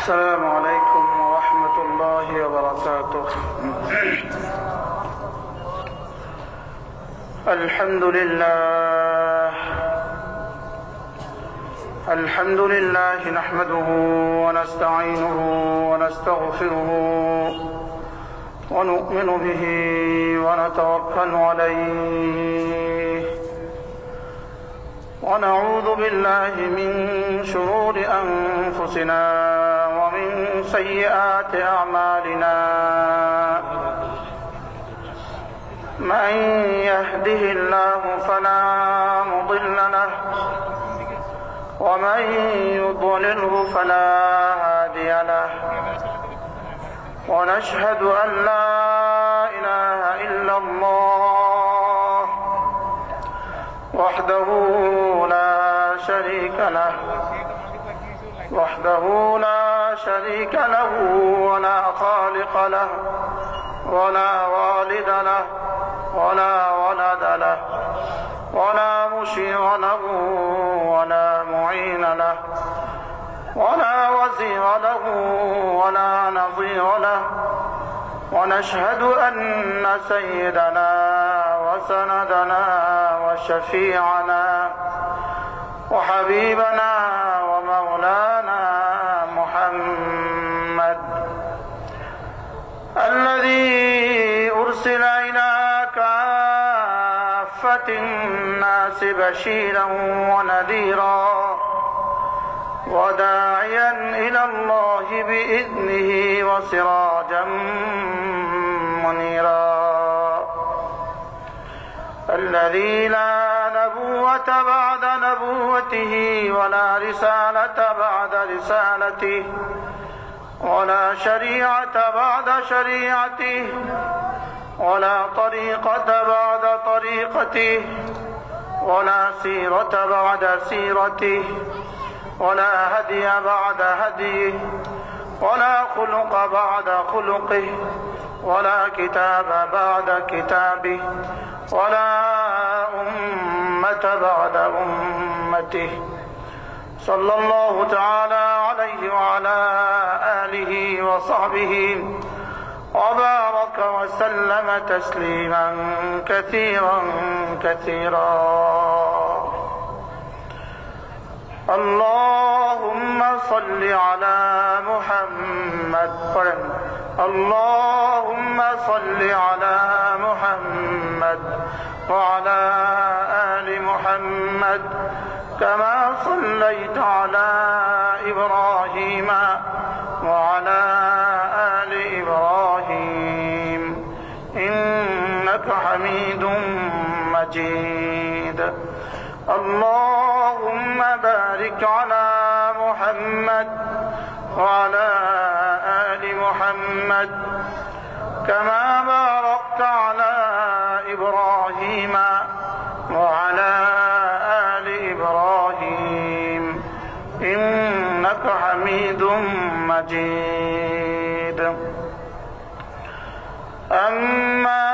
السلام عليكم ورحمة الله وبركاته. الحمد لله نحمده ونستعينه ونستغفره ونؤمن به ونتوكل عليه ونعوذ بالله من شرور أنفسنا ومن سيئات أعمالنا. من يهده الله فلا مضل له ومن يضلله فلا هادي له. ونشهد أن لا إله إلا الله وحده لا شريك له ولا خالق له ولا والد له ولا ولد له ولا مشير له ولا معين له ولا وزير له ولا نظير له. ونشهد أن سيدنا وسندنا وشفيعنا وحبيبنا ومولانا محمد الذي أرسل إلى كافة الناس بشيرا ونذيرا وداعيا إلى الله بإذنه وسراجا منيرا الذي لا نبوة بعد نبوته ولا رسالة بعد رسالته ولا شريعة بعد شريعته ولا طريقة بعد طريقته ولا سيرة بعد سيرته ولا هدي بعد هديه ولا خلق بعد خلقه ولا كتاب بعد كتابه ولا أمة بعد أمته. صلى الله تعالى عليه وعلى آله وصحبه وبارك وسلم تسليما كثيرا كثيرا. اللهم صل على محمد. اللهم صل على محمد وعلى آل محمد كما صليت على إبراهيم وعلى آل إبراهيم إنك حميد مجيد. اللهم بارك على محمد وعلى آل محمد كما باركت على إبراهيم وعلى آل إبراهيم إنك حميد مجيد. أما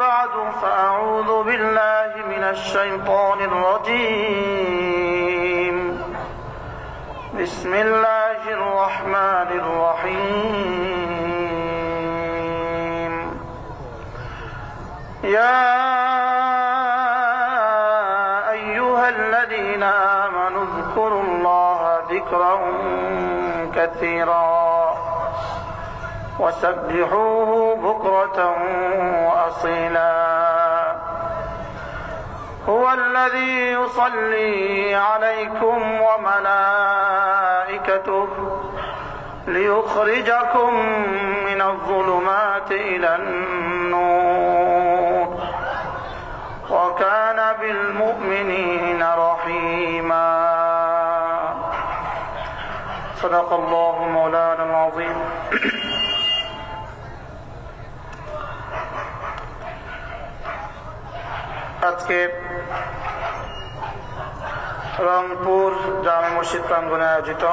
بعد فأعوذ بالله من الشيطان الرجيم. بسم الله الرحمن الرحيم. يا أيها الذين آمنوا اذكروا الله ذكرا كثيرا وسبحوه بكرة وأصيلا. هو الذي يصلي عليكم وملائكته ليخرجكم من الظلمات إلى النور وكان بالمؤمنين رحيما. صدق الله مولانا العظيم. আজকে রংপুর জামে মসজিদ প্রাঙ্গণে আয়োজিত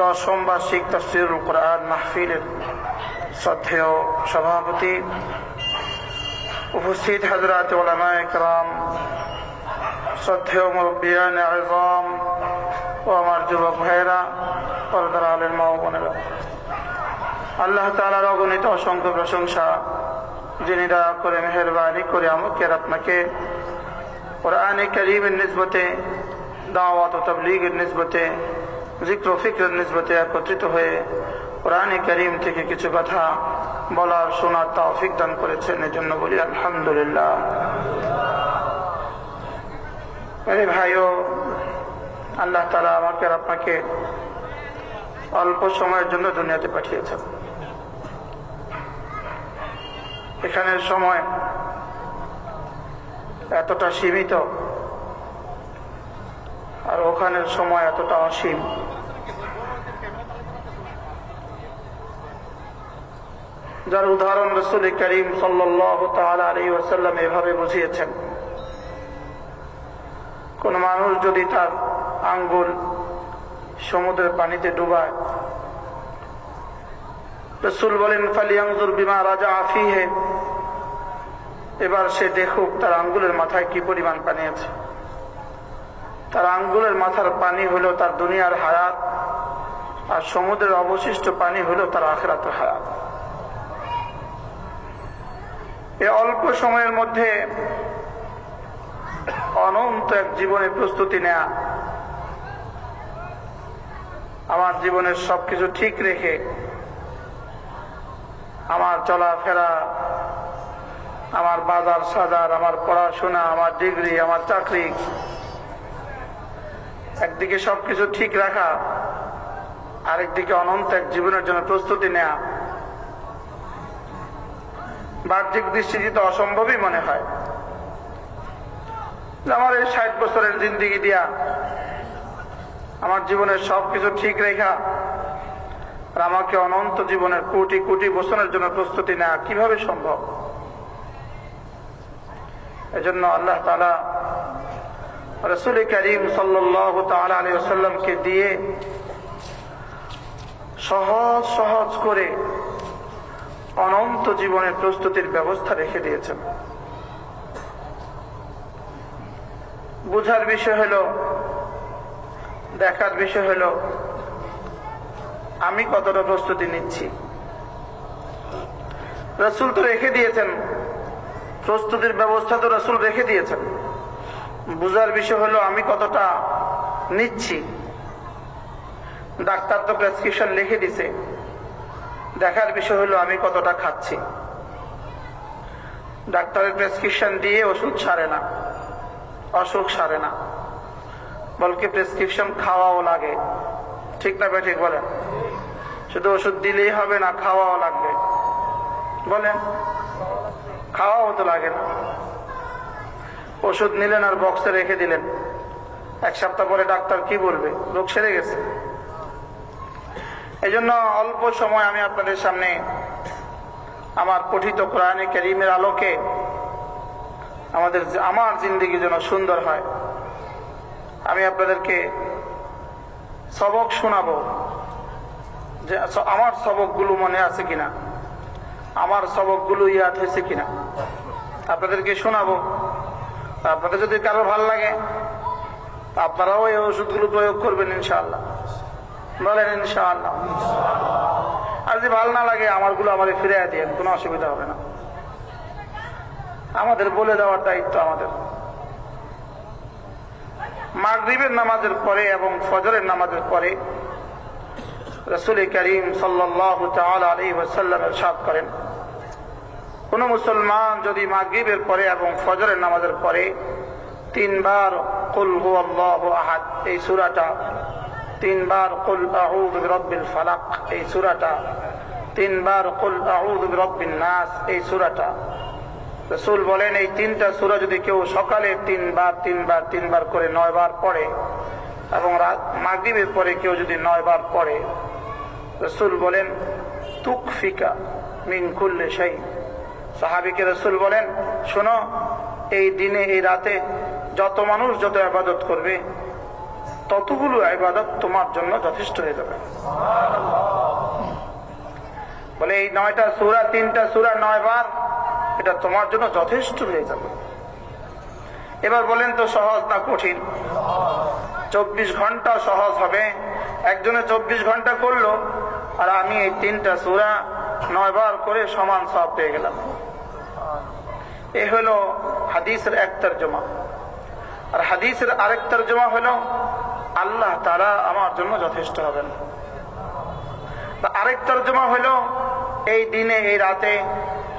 10ম বার্ষিক তাফসীরুল কুরআন মাহফিলের শ্রদ্ধেয় সভাপতি, উপস্থিত হযরত উলামায়ে কেরাম, শ্রদ্ধেয় মুরব্বিয়ান আযম, ও আমার যুবক ভাইয়েরা, পর্দার আলের মা ও বোনেরা, আল্লাহ তাআলার অগণিত অসংখ্য প্রশংসা, যিনি দয়া করে মেহেরবানি করে আমাকে আর আপনাকে কোরআনে কারীমের নিসবতে, দাওয়াত ও তাবলীগের নিসবতে, জিক্র ও ফিকরের নিসবতে একত্রিত হয়ে কোরআনে কারীম থেকে কিছু কথা বলার শোনার তৌফিক দান করেছেন। এর জন্য বলি আলহামদুলিল্লাহ। মেরে ভাইও, আল্লাহ তাআলা আমাকে আর আপনাকে অল্প সময়ের জন্য দুনিয়াতে পাঠিয়েছেন। এখানের সময় এতটা সীমিত, আর ওখানের সময় এতটা অসীম। যার উদাহরণ রাসূল করিম সাল্লাল্লাহু তাআলা আলাইহি ওয়াসাল্লাম এভাবে বুঝিয়েছেন, কোন মানুষ যদি তার আঙ্গুল সমুদ্রের পানিতে ডুবায়, রাসূল বলেন ফালিয়ানজুর বিমা রাজা ফীহি, এবার সে দেখুক তার আঙ্গুলের মাথায় কি পরিমাণ পানি আছে। তার আঙ্গুলের মাথার পানি হলো তার দুনিয়ার হায়াত, আর সমুদ্রের অবশিষ্ট পানি হলো তার আখিরাতের হায়াত। এই অল্প সময়ের মধ্যে অনন্ত এক জীবনের প্রস্তুতি নেয়া, আমার জীবনের সবকিছু ঠিক রেখে আমার চলাফেরা, আমার বাজার সাজার, আমার পড়াশোনা, আমার ডিগ্রি, আমার চাকরি, একদিকে সবকিছু ঠিক রাখা, আরেকদিকে অনন্ত এক জীবনের জন্য প্রস্তুতি নেয়া বাহ্যিক দৃষ্টিতে অসম্ভবই মনে হয়। আমার এই 60 বছরের জিন্দেগি দিয়া আমার জীবনের সবকিছু ঠিক রেখা আর আমাকে অনন্ত জীবনের কোটি কোটি বছরের জন্য প্রস্তুতি নেওয়া কিভাবে সম্ভব? এজন্য আল্লাহ তাআলা রাসূল করিম সাল্লাল্লাহু তাআলা আলাইহি ওয়াসাল্লামকে দিয়ে সহজ সহজ করে অনন্ত জীবনের প্রস্তুতির ব্যবস্থা রেখে দিয়েছেন। বুঝার বিষয় হলো, দেখার বিষয় হলো আমি কতটা প্রস্তুতি নিচ্ছি। রাসূল তো রেখে দিয়েছেন, প্রস্তুতির ব্যবস্থা তো রাসূল রেখে দিয়েছেন। বুঝার বিষয় হলো আমি কতটা নিচ্ছি। ডাক্তার তো প্রেসক্রিপশন লিখে দিছে, দেখার বিষয় হলো আমি কতটা খাচ্ছি। ডাক্তারের প্রেসক্রিপশন দিয়ে ওষুধ সারে না, অসুখ সারে না, বলকে প্রেসক্রিপশন খাওয়াও লাগে। ঠিক না ঠিক বলেন? শুধু ওষুধ দিলেই হবে না, খাওয়াও লাগবে। বলেন, খাওয়াও তো লাগে না। ওষুধ নিলেন আর বক্সে রেখে দিলেন, 1 সপ্তাহ পরে ডাক্তার কি বলবে? রোগ সেরে গেছে। এই জন্য অল্প সময় আমি আপনাদের সামনে আমার পঠিত কোরআনে কারীমের আলোকে আমার জিন্দেগি যেন সুন্দর হয়, আমি আপনাদেরকে সবক শোনাবো। যে আমার সবকগুলো মনে আছে কিনা, আমার সবকগুলো ইয়াদ হয়েছে কিনা, আপনাদেরকে শোনাবো। আপনাদের যদি কারো ভালো লাগে আপনারাও এই ওষুধগুলো প্রয়োগ করবেন ইনশাআল্লাহ। বলেন ইনশাআল্লাহ। আর যদি ভালো না লাগে আমারগুলো আমাদের ফিরে দিয়েন, কোনো অসুবিধা হবে না। আমাদের বলে দেওয়ার দায়িত্ব আমাদের। মাগরিবের নামাজের পরে এবং ফজরের নামাজের পরে রাসূল করিম সাল্লাল্লাহু তাআলা আলাইহি ওয়াসাল্লাম ইরশাদ করেন, কোন মুসলমান যদি মাগরিবের পরে এবং ফজরের নামাজের পরে 3 বার কুল হুয়াল্লাহু আহাদ এই সূরাটা, 3 বার কুল আউযু বিরাব্বিল ফালাক এই সূরাটা, 3 বার কুল আউযু বিরাব্বিন নাস এই সূরাটা, রাসূল বলেন এই 3টা সূরা যদি কেউ সকালে 3 বার করে 9 বার পড়ে এবং মাগরিবের পরে কেউ যদি 9 বার পড়ে, রাসূল বলেন তুকফিকা মিন কুল্লি শাই। সাহাবীকে রাসূল বলেন, শোনো, এই দিনে এই রাতে যত মানুষ যত ইবাদত করবে ততগুলো ইবাদত তোমার জন্য যথেষ্ট হয়ে যাবে। বলে এই 9টা সূরা, 3টা সূরা 9 বার, এটা তোমার জন্য যথেষ্ট হয়ে যাবে। এবার বলেন তো সহজ না কঠিন? 24 ঘন্টা সহজ হবে। একজনে 24 ঘন্টা করলো, আর আমি এই 3টা সূরা 9 বার করে সমান সওয়াব পেয়ে গেলাম। এই হলো হাদিসের এক তরজমা। আর হাদিসের আরেক তরজমা হলো আল্লাহ তাআলা আমার জন্য যথেষ্ট হবেন। আরেক তরজমা হলো এই দিনে এই রাতে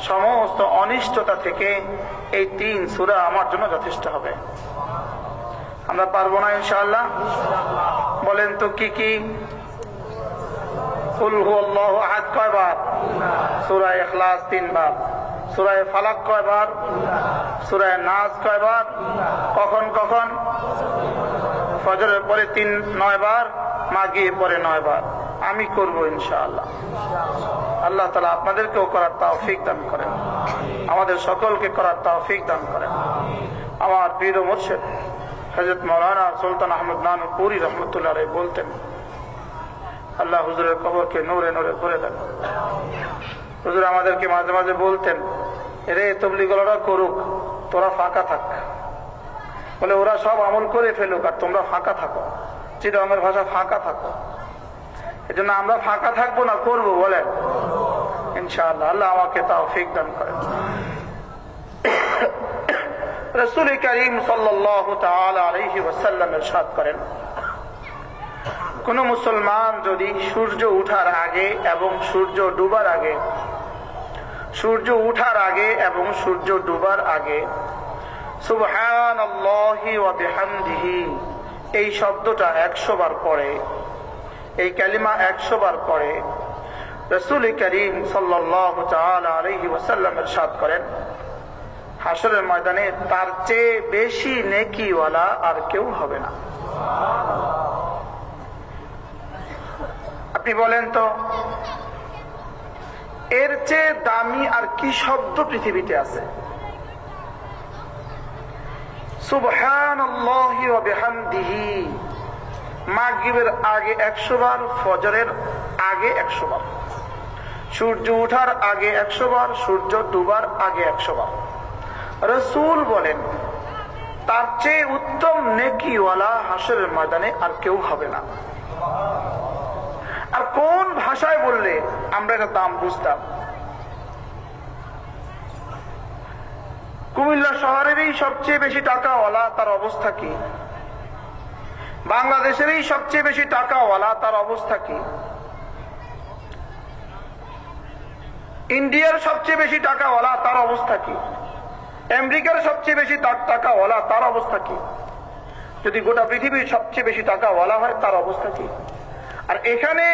সমস্ত অনিষ্টতা থেকে এই 3 সূরা আমার জন্য যথেষ্ট হবে। আমরা পারবো না ইনশাআল্লাহ? বলেন তো কি কি? কুল হুয়াল্লাহু আহাদ কয়বার? সূরা ইখলাস 3 বার। সূরা ফালাক কয়বার? সূরা নাস কয়বার? কখন কখন? ফজরের পরে 9 বার, মাগরিবের পরে 9 বার। আমি করব ইনশাআল্লাহ। আল্লাহ তাআলা আপনাদেরকেও করার তৌফিক দান করেন, আমাদের সকলকে করার তৌফিক দান করেন। আমার পীর ও মুর্শিদ হযরত মাওলানা সুলতান আহমদ নানুপুরি রহমতুল্লাহ আলাইহি বলতেন, আল্লাহ হুজুরের কবরকে নূরে নূরে ভরে দেন। হুজুর আমাদেরকে মাঝে মাঝে বলতেন, রে তাবলীগীরা করুক, তোরা ফাঁকা থাক। বলে ওরা সব আমল করে ফেলুক আর তোমরা ফাঁকা থাকো। চিটাগাংয়ের ভাষা ফাঁকা থাকো। এজন্য আমরা ফাঁকা থাকবো না, করবো। বলেন ইনশাআল্লাহ। আল্লাহ আমাকে তৌফিক দান করেন। রাসূল করিম সাল্লাল্লাহু তাআলা আলাইহি ওয়াসাল্লাম ইরশাদ করেন, কোন মুসলমান যদি সূর্য ওঠার আগে এবং সূর্য ডুবার আগে, সূর্য ওঠার আগে এবং সূর্য ডুবার আগে সুবহানাল্লাহি ওয়া বিহামদিহি এই শব্দটা 100 বার পড়ে, এই কালিমা 100 বার পড়ে, রাসূল করিম সাল্লাল্লাহু তাআলা আলাইহি ওয়াসাল্লাম ইরশাদ করেন, হাশরের ময়দানে তার চেয়ে বেশি নেকিওয়ালা আর কেউ হবে না। আপনি বলেন তো, এর চেয়ে দামি আর কি শব্দ পৃথিবীতে আছে? সুবহানাল্লাহি ওয়া বিহামদিহি মাগরিবের আগে 100 বার, ফজরের আগে 100 বার, সূর্য ওঠার আগে 100 বার, সূর্য ডুবার আগে 100 বার। রাসূল বলেন তার চেয়ে উত্তম নেকিওয়ালা হাশরের ময়দানে আর কেউ হবে না। আর কোন ভাষায় বললে আমরা এটা দাম বুঝতাম? কুমিল্লা শহরেরই সবচেয়ে বেশি টাকাওয়ালা, তার অবস্থা কি? বাংলাদেশেরই সবচেয়ে বেশি টাকাওয়ালা, তার অবস্থা কি? ইন্ডিয়ার সবচেয়ে বেশি টাকাওয়ালা, তার অবস্থা কি? আমেরিকার সবচেয়ে বেশি টাকাওয়ালা, তার অবস্থা কি? যদি গোটা পৃথিবীর সবচেয়ে বেশি টাকাওয়ালা হয়, তার অবস্থা কি? আর এখানে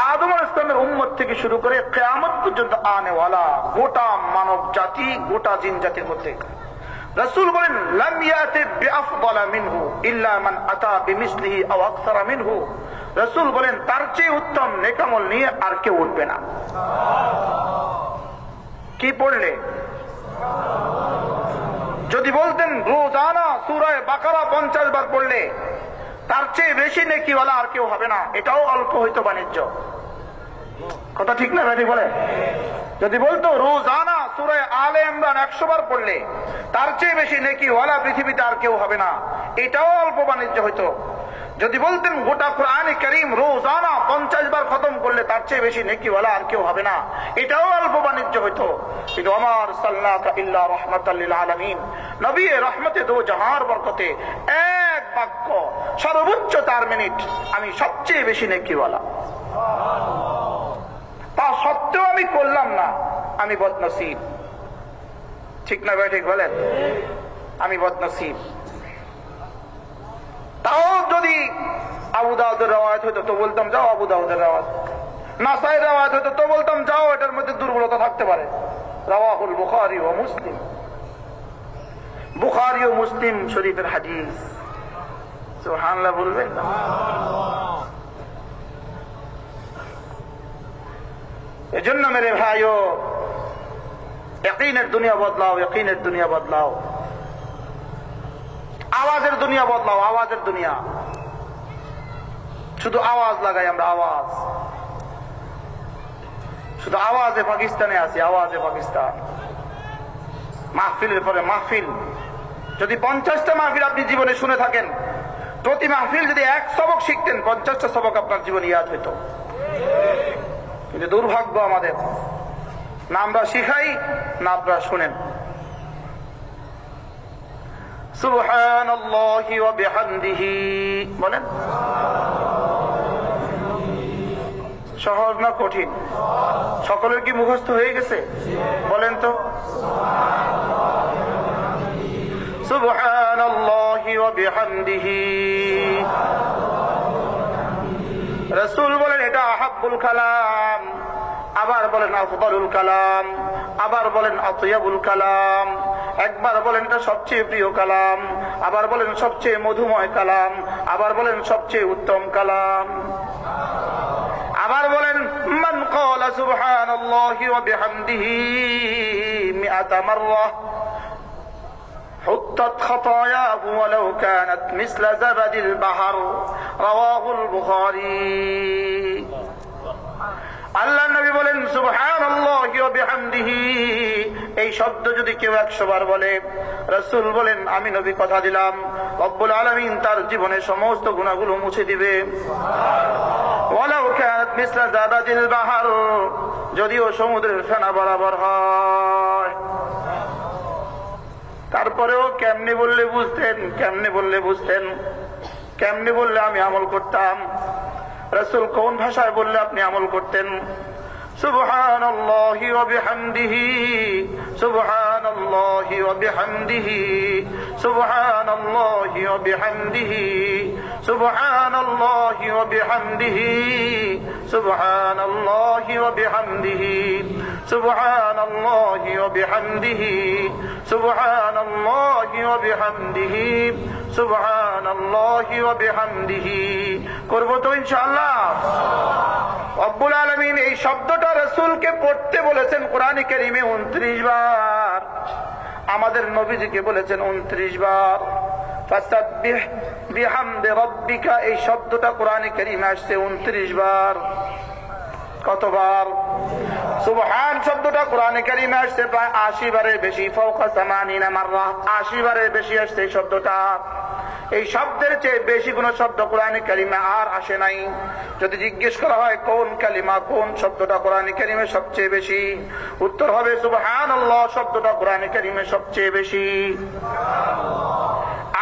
আদম আলাইহিস সালামের উম্মত থেকে শুরু করে কিয়ামত পর্যন্ত আনেওয়ালা গোটা মানব জাতি, গোটা জিন জাতির মধ্যে রাসূল বলেন, লাম ইয়াতি বিআফদালা মিনহু ইল্লা মান আতা বিমিসলিহি আও আকসারা মিনহু। রাসূল বলেন তার চেয়ে উত্তম নেক আমল নিয়ে আর কেউ উঠবে না। কি পড়লে? যদি বলতেন রোজানা সূরা বাকারা 50 বার পড়লে তার চেয়ে বেশি নেকিওয়ালা আর কেউ হবে না, এটাও অল্প হইতো বাণিজ্য। কথা ঠিক না ভাই? বলে যদি বলতো রোজানা সূরা আলে ইমরান 100 বার পড়লে তার চেয়ে বেশি নেকিওয়ালা পৃথিবীতে আর কেউ হবে না, এটাও অল্প বাণিজ্য হইতো। যদি বলতেন গোটা কোরআনে কারীম রোজানা 50 বার খতম করলে তার চেয়ে বেশি নেকিওয়ালা আর কেউ হবে না, এটাও অল্প বাণিজ্য হইতো। কিন্তু আমার সাল্লাল্লাহু ইল্লা রাহমাতাল লিল আলামিন, নবী রহমতে দো জাহার বরকতে এক বাক্য সর্বোচ্চ 4 মিনিট, আমি সবচেয়ে বেশি নেকিওয়ালা। তা সত্ত্বেও আমি করলাম না, আমি বদনসিব। ঠিক না ভাই? ঠিক বলেন, আমি বদনসিব। তাও যদি আবু দাউদের রওয়ায়াত হতো তো বলতাম যাও আবু দাউদের রওয়ায়াত, নাসাইর রওয়ায়াত হতো তো বলতাম যাও এটার মধ্যে দুর্বলতা থাকতে পারে। রাওয়াহুল বুখারী ওয়া মুসলিম, বুখারী ও মুসলিম শরীফের হাদিস। সুবহানাল্লাহ বলবেন? এজন্য মেরে ভাইও ইয়াকিনের দুনিয়া বদলাও, ইয়াকিনের দুনিয়া বদলাও, আওয়াজের দুনিয়া বদলাও, আওয়াজের দুনিয়া। শুধু আওয়াজ লাগাই আমরা, আওয়াজ, শুধু আওয়াজে পাকিস্তানে আছি, আওয়াজে পাকিস্তান। মাহফিলের পরে মাহফিল, যদি 50টা মাহফিল আপনি জীবনে শুনে থাকেন, প্রতি মাহফিল যদি এক সবক শিখতেন 50টা সবক আপনার জীবনে ইয়াদ হইত। কিন্তু দুর্ভাগ্য আমাদের, না আমরা শিখাই না আপনারা শুনেন। সুবহানাল্লাহি ওয়া বিহামদিহি বলেন। সহজ না কঠিন? সকলের কি মুখস্থ হয়ে গেছে? বলেন তো। সুবহানাল্লাহি ওয়া বিহামদিহি। রাসূল বলেন এটা আহাব্বুল কালাম, আবার বলেন আফদালুল কালাম, আবার বলেন আতয়াবুল কালাম, একবার বলেন এটা সবচেয়ে প্রিয় কালাম, আবার বলেন সবচেয়ে মধুময় কালাম, আবার বলেন সবচেয়ে উত্তম কালাম। আবার বলেন মান ক্বালা সুবহানাল্লাহি ওয়া বিহামদিহি মিআতা মাররা حطت خطاياه ولو كانت مثل زبد البحر رواه البخاري। আল্লাহ নবী বলেন সুবহানাল্লাহি ওয়া বিহামদিহি, এই শব্দ যদি কেউ 100 বার বলে, রাসূল বলেন আমি নবী কথা দিলাম রব্বুল আলামিন তার জীবনের সমস্ত গুনাহগুলো মুছে দিবে। ওয়ালাউ কানাত মিসলা জাবাদিল বাহর, যদিও সমুদ্রের ফেনা বরাবর হয়। তারপরেও কেমনে বললে বুঝতেন? কেমনে বললে বুঝতেন? কেমনে বললে আমি আমল করতাম? রাসূল কোন ভাষায় বললে আপনি আমল করতেন? সুবহানাল্লাহি ওয়া বিহামদিহি, সুবহানাল্লাহি ওয়া বিহামদিহি, সুবহানাল্লাহি ওয়া বিহামদিহি, সুবহানাল্লাহি ওয়া বিহামদিহি, সুবহানাল্লাহি ওয়া বিহামদিহি, সুবহানাল্লাহি ওয়া বিহামদিহি, সুবহানাল্লাহি ওয়া বিহামদিহি, সুবহানাল্লাহি ওয়া বিহামদিহি। করব তো ইনশাআল্লাহ। রব্বুল আলামিন এই শব্দটা রাসূলকে পড়তে বলেছেন কোরআনে কারীমে 29 বার, আমাদের নবীজিকে বলেছেন 29 বার। ফাসাব্বিহ বিহামদি রাব্বিকা, এই শব্দটা কোরআনে কারীমে আসছে 29 বার। কতবার? সুবহান শব্দটা কোরআনে কারীমে আসছে প্রায় 80 বারের বেশি, ফাওকা 80 মাররা, 80 বারের বেশি আসছে এই শব্দটা। এই শব্দের চেয়ে বেশি কোন শব্দ কোরআনে কারীমে আর আসে নাই। যদি জিজ্ঞেস করা হয় কোন কালিমা, কোন শব্দটা কোরআনে কারীমে সবচেয়ে বেশি, উত্তর হবে সুবহানাল্লাহ শব্দটা কোরআনে কারীমে সবচেয়ে বেশি।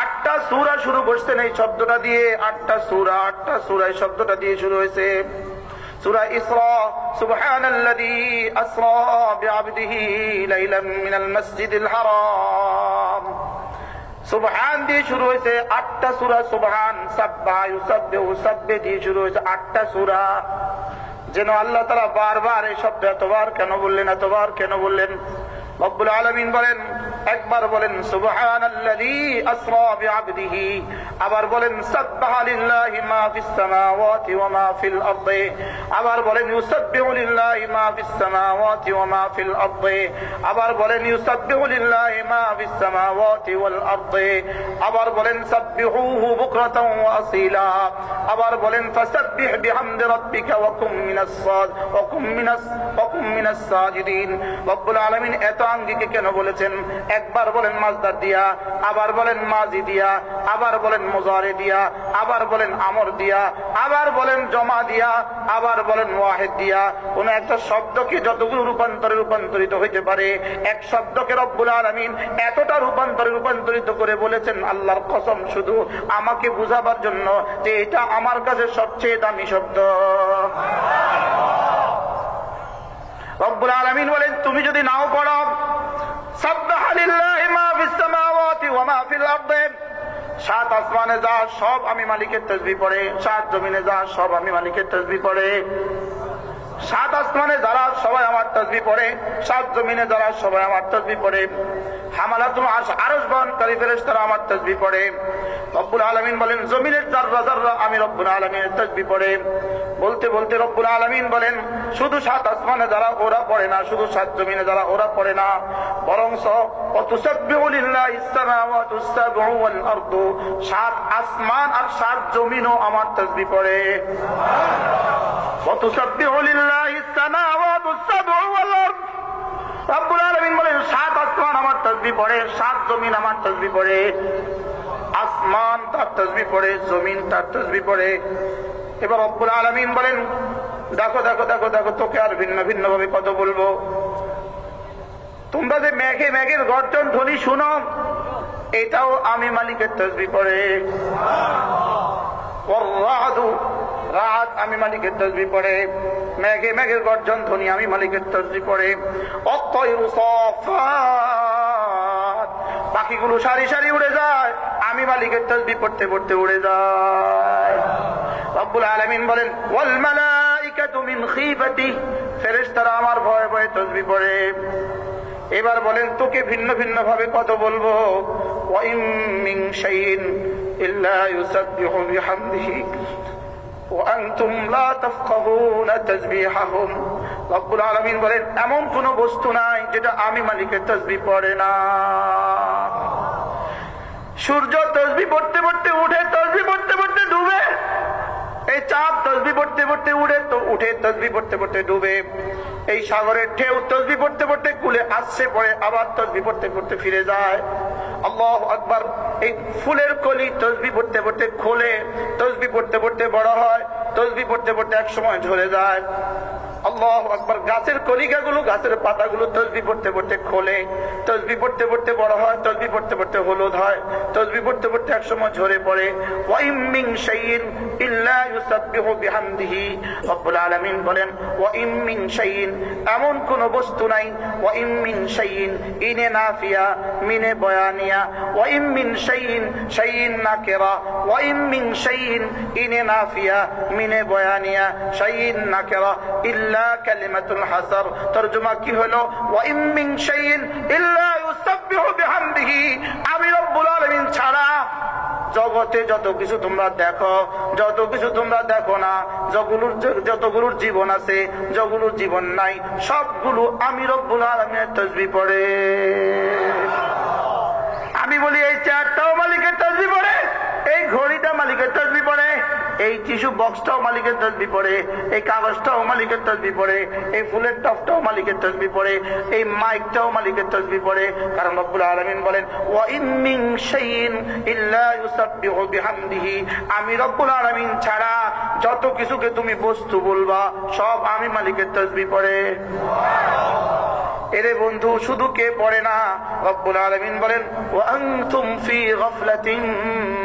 8টা সূরা শুরু করছেন এই শব্দটা দিয়ে, 8টা সূরা এই শব্দটা দিয়ে শুরু হয়েছে। সূরা ইসরা, সুবহানাল্লাযী আসরা বিআবদিহি লাইলাম মিনাল মাসজিদিল হারাম, সুবহান দিয়ে শুরু হয়েছে 8টা সূরা। সুবহান, সাব্বাহ, ইউসাব্বিহু, সাব্বিহ দিয়ে শুরু হয়েছে 8টা সূরা। যেন আল্লাহ তাআলা বারবার এই শব্দ এতবার কেন বললেন, এতবার কেন বললেন? রব্বুল আলামিন বলেন, একবার বলেন সুবহানাল্লাযী আসরা বিআবদিহি, আবার বলেন সাব্বাহা লিল্লাহি মা ফিস সামাওয়াতি ওয়া মা ফিল আরদি, আবার বলেন ইউসাব্বিহু লিল্লাহি মা ফিস সামাওয়াতি ওয়া মা ফিল আরদি, আবার বলেন ইউসাব্বিহু লিল্লাহি মা ফিস সামাওয়াতি ওয়াল আরদি, আবার বলেন সাব্বিহুহু বুকরাতান ওয়া আসীলা, আবার বলেন ফাসাব্বিহ বিহামদি রাব্বিকা ওয়া কুম মিনাস সাজিদিন। রব্বুল আলামিন এত আঙ্গিকে কেন বলেছেন? একবার বলেন মাজদার দিয়া, আবার বলেন মাজি দিয়া, আবার বলেন মুজারি দিয়া, আবার বলেন আমর দিয়া, আবার বলেন জমা দিয়া, আবার বলেন ওয়াহিদ দিয়া। কোন একটা শব্দকে যতগুলো রূপান্তরিত হইতে পারে, এক শব্দকে রব্বুল আলামিন এতটা রূপান্তরিত করে বলেছেন আল্লাহর কসম, শুধু আমাকে বুঝাবার জন্য যে এটা আমার কাছে সবচেয়ে দামি শব্দ। রব্বুল আলামিন বলেন তুমি যদি নাও পড়ো সাব্বাহা লিল্লাহি মা ফিস সামাওয়াতি ওয়া মা ফিল আরদি, 7 আসমানে যা সব আমি মালিকের তাসবিহ পড়ে, 7 জমিনে যা সব আমি মালিকের তাসবিহ পড়ে। 7 আসমানে যারা সবাই আমার তাসবিহ পড়ে, 7 জমিনে যারা সবাই আমার তাসবিহ পড়ে, হামালাতুল আরশ বহনকারী ফেরেশতারা আমার তাসবিহ পড়ে। রব্বুল আলামিন বলেন জমিনের যাররা যাররা আমি রব্বুল আলামিনের তাসবিহ পড়ে। বলতে বলতে রব্বুল আলামিন বলেন শুধু 7 আসমানে যারা ওরা পড়ে না, শুধু 7 জমিনে যারা ওরা পড়ে না, বরং ওয়াতুসাব্বিহু লিল্লাহিস সামাওয়াতুস সাবউ ওয়াল আরদু, 7 আসমান আর 7 জমিনও আমার তাসবিহ পড়ে। ওয়াতুসাব্বিহু লিল্লাহিস সামাওয়াতুস সাবউ ওয়াল আরদ, রব্বুল আলামিন বলেন 7 আসমান আমার তাসবিহ পড়ে, 7 জমিন আমার তাসবিহ পড়ে। আসমান তার তাসবিহ পড়ে, জমিন তার তাসবিহ পড়ে। এবার রব্বুল আলামিন বলেন, দেখো দেখো দেখো দেখো, তোকে আর ভিন্ন ভিন্ন ভাবে কত বলবো। তোমরা যে মেঘে মেঘের গর্জন ধ্বনি শুনো, এটাও আমি মালিকের তাসবিহ পড়ে। রাত আমি মালিকের তাসবিহ পড়ে, মেঘে মেঘের গর্জন ধ্বনি আমি মালিকের তাসবিহ পড়ে। পাখিগুলো সারি সারি উড়ে যায়, আমি মালিকের তাসবিহ পড়তে পড়তে উড়ে যায়। রব্বুল আলামিন বলেন, ওয়াল মালাইকাতু মিন খিফাতি, ফেরেশতারা আমার ভয়ে ভয়ে তাসবিহ পড়ে। এবার বলেন, তোকে ভিন্ন ভিন্ন ভাবে কত বলবো। ওয়া ইম মিন শাইইন ইল্লা ইউসাব্বিহু বিহামদিহি ওয়া আনতুম লা তাফকাহুনা তাসবিহাহুম। রব্বুল আলামিন বলেন, এমন কোন বস্তু নাই যেটা আমি মালিকের তাসবিহ পড়ে না। সূর্য তাসবিহ পড়তে পড়তে উঠে, তাসবিহ পড়তে পড়তে ডুবে। এই চাঁদ তাসবিহ পড়তে পড়তে উঠে তো উঠে, তাসবিহ পড়তে পড়তে ডুবে। এই সাগরের ঢেউ তাসবিহ পড়তে পড়তে কুলে আসছে, পড়ে আবার তাসবিহ পড়তে পড়তে ফিরে যায়। আল্লাহু আকবার। এই ফুলের কলি তাসবিহ পড়তে পড়তে খোলে, তাসবিহ পড়তে পড়তে বড় হয়, তাসবিহ পড়তে পড়তে এক সময় ঝরে যায়। আল্লাহু আকবার। গাছের কলিকাগুলো, গাছের পাতাগুলো তাসবিহ পড়তে পড়তে খোলে, তাসবিহ পড়তে পড়তে বড় হয়, তাসবিহ পড়তে পড়তে হলুদ হয়, তাসবিহ পড়তে পড়তে এক সময় ঝরে পড়ে। ওয়া ইম মিন শাইইন ইল্লা ইউসাব্বিহু বিহামদিহি। রব্বুল আলামিন বলেন, ওয়া ইম মিন শাইইন, এমন কোন বস্তু নাই। ওয়া ইম মিন শাইইন, ইনে নাফিয়া মিনে বয়ানিয়া। ওয়া ইম মিন শাইইন, শাইইন নাকিরা। ওয়া ইম মিন শাইইন, ইনে নাফিয়া মিনে বয়ানিয়া, শাইইন নাকিরা ইল্লা কালিমাতুল হাসার। তরজমা কি হলো? ওয়া ইম মিন শাইইন ইল্লা ইউসাব্বিহু বিহামদিহি। আমি রব্বুল আলামিন ছাড়া জগতে যত কিছু তোমরা দেখো, যত কিছু তোমরা দেখো না, যতগুলোর জীবন আছে, যতগুলোর জীবন নাই, সবগুলো আমি রব্বুল আলামিনের তাসবিহ পড়ে। আমি বলি, এই চেয়ারটাও মালিকের তাসবিহ পড়ে, এই ঘড়িটা মালিকের তাসবিহ পড়ে, এই টিস্যু বক্সটাও মালিকের তাসবিহ পড়ে, এই কাগজটাও মালিকের তাসবিহ পড়ে, এই ফুলের টপটাও মালিকের তাসবিহ পড়ে, এই মাইকটাও মালিকের তাসবিহ পড়ে। কারণ রব্বুল আলামিন বলেন, ওয়া ইম মিন শাইইন ইল্লা ইউসাব্বিহু বিহামদিহি। আমি রব্বুল আলামিন ছাড়া যত কিছুকে তুমি বস্তু বলবা, সব আমি মালিকের তাসবিহ পড়ে। এরে বন্ধু, শুধু কে পড়ে না, রব্বুল আলামিন বলেন, ওয়া আনতুম ফি গাফলাতিন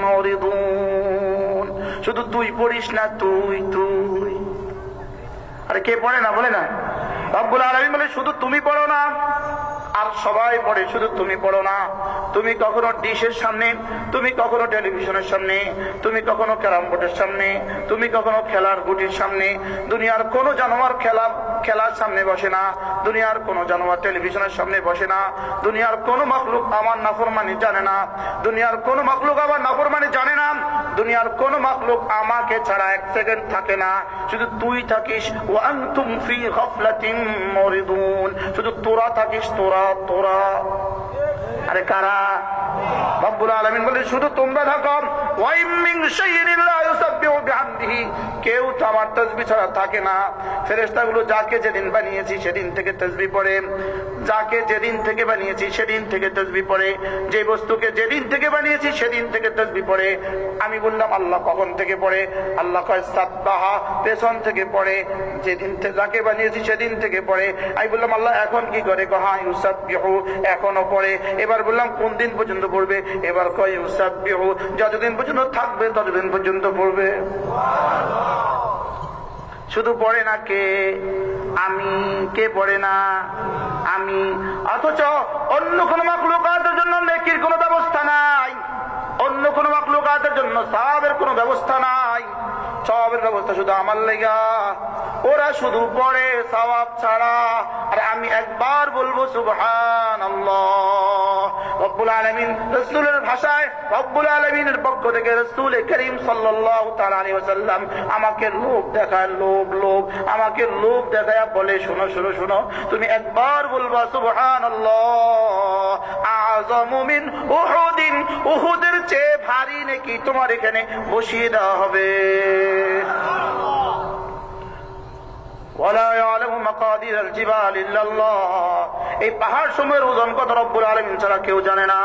মুরিদুন। শুধু তুই পড়িস না, তুই তুই। আরে কে পড়ে না বলে না? রব্বুল আলামিন বলে, শুধু তুমি পড়ো না, আর সবাই পড়ে, শুধু তুমি পড়ো না। তুমি কখনো ডিশের সামনে, তুমি কখনো টেলিভিশনের সামনে, তুমি কখনো ক্যারাম বোর্ডের সামনে, তুমি কখনো খেলার গুটির সামনে, দুনিয়ার কোন জানোয়ার খেলার সামনে বসে না, দুনিয়ার কোন জানোয়ার টেলিভিশনের সামনে বসে না, দুনিয়ার কোন মাখলুক আমার নাফরমানি জানে না, দুনিয়ার কোন মাখলুক আমার নাফরমানি জানে না, দুনিয়ার কোন মাখলুক আমাকে ছাড়া এক সেকেন্ড থাকে না, শুধু তুই থাকিস। ওয়া আনতুম ফি গাফলাতিন মুরিদুন। শুধু তোরা থাকিস, তোরা তোরা। আরে কারা? রব্বুল আলামিন বলে, শুধু তোমরা থাকো। ওয়া ইম মিন শাইইন ইল্লা ইউসাব্বিহু বিহামদিহি। কেউ তো আমার তাসবিহ ছাড়া থাকে না। ফেরেশতাগুলো যাকে যেদিন বানিয়েছি সেদিন থেকে তাসবিহ পড়ে, যাকে যেদিন থেকে বানিয়েছি সেদিন থেকে তাসবিহ পড়ে, যে বস্তুকে যেদিন থেকে বানিয়েছি সেদিন থেকে তাসবিহ পড়ে। আমি বললাম, আল্লাহ কখন থেকে পড়ে? আল্লাহ কয় সাব্বাহা, পেছন থেকে পড়ে, যেদিন যাকে বানিয়েছি সেদিন থেকে পড়ে। আমি বললাম, আল্লাহ এখন কি করে? হ্যাঁ, ইউসাব্বিহু, এখনো পড়ে। এবার বললাম, কোন দিন পর্যন্ত পড়বে? এবার কয় ইউসাব্বিহু, যতদিন পর্যন্ত থাকবে ততদিন পর্যন্ত পড়বে। শুধু পড়ে না কে? আমি। কে পড়ে না? আমি। অথচ অন্য কোন মাখলুকাতের জন্য নেকির কোন ব্যবস্থা নাই, অন্য কোন মাখলুকাতের জন্য সওয়াবের কোন ব্যবস্থা নাই। সওয়াবের ব্যবস্থা শুধু আমার লাগা। ওরা শুধু পড়ে সওয়াব ছাড়া। আর আমি একবার বলবো সুবহানাল্লাহ। রব্বুল আলামিন রাসূলের ভাষায়, রব্বুল আলামিনের পক্ষ থেকে রাসূল করিম সাল্লাল্লাহু তাআলা আলাইহি ওয়াসাল্লাম আমাকে লোভ দেখায়, লোভ আমাকে লোভ দেখায় বলে, শোনো শোনো শোনো, তুমি একবার বলবা সুবহানাল্লাহ, আযমু মিন উহুদিন, উহুদের চেয়ে ভারী নাকি তোমার এখানে বসিয়ে দেওয়া হবে। ওয়ালা ইয়ালামু মাকাদিরাল জিবাল ইল্লাল্লাহ। এই পাহাড় সমূহের ওজন কত রব্বুল আলামিন ছাড়া কেউ জানে না,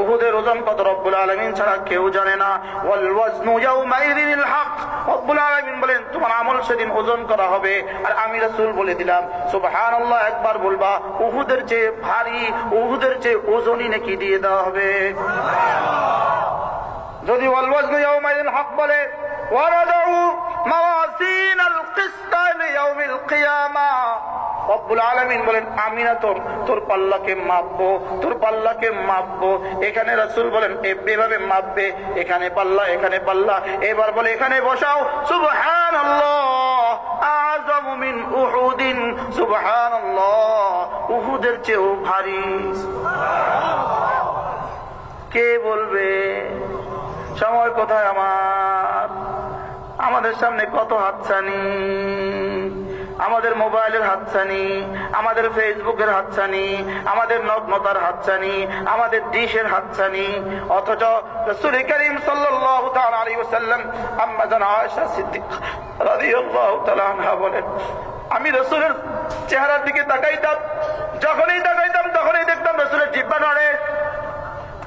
উহুদের ওজন কত রব্বুল আলামিন ছাড়া কেউ জানে না। ওয়াল ওয়াজনু ইয়াউমাইযিনিল হক, রব্বুল আলামিন বলেন তোমার আমল সেদিন ওজন করা হবে। আর আমি রাসূল বলে দিলাম সুবহানাল্লাহ, একবার বলবা উহুদের চেয়ে ভারী, উহুদের চেয়ে ওজনই নাকি দিয়ে দেওয়া হবে। যদি ওয়াল ওয়াজনু ইয়াউমাইযিনিল হক বলে ওয়ারাদউ মাওয়াজিনাল কিসত লিয়াউমিল কিয়ামাহ, রব্বুল আলামিন বলেন আমি না তোর পাল্লাকে মাপবো, তোর পাল্লাকে মাপবো। এখানে রাসূল বলেন এভাবে মাপবে, এখানে পাল্লা, এখানে পাল্লা। এবার বলে এখানে বসাও, সুবহানাল্লাহ আযমু মিন উহুদিন, সুবহানাল্লাহ উহুদের চেয়েও ভারী। কে বলবে? সময় কোথায় আমার? আমাদের সামনে কত হাতছানি, আমাদের মোবাইলের হাতছানি, আমাদের ফেসবুকের হাতছানি, আমাদের নগ্নতার হাতছানি, আমাদের ডিশের হাতছানি। অথচ রাসূল করিম সাল্লাল্লাহু তাআলা আলাইহি ওয়াসাল্লাম আম্মা জান আয়েশা সিদ্দিকা রাদিয়াল্লাহু তাআলা আনহা বলেন আমি রাসূলের চেহারার দিকে তাকাইতাম, যখনই তাকাইতাম তখনই দেখতাম রাসূলের জিহ্বা নড়ে।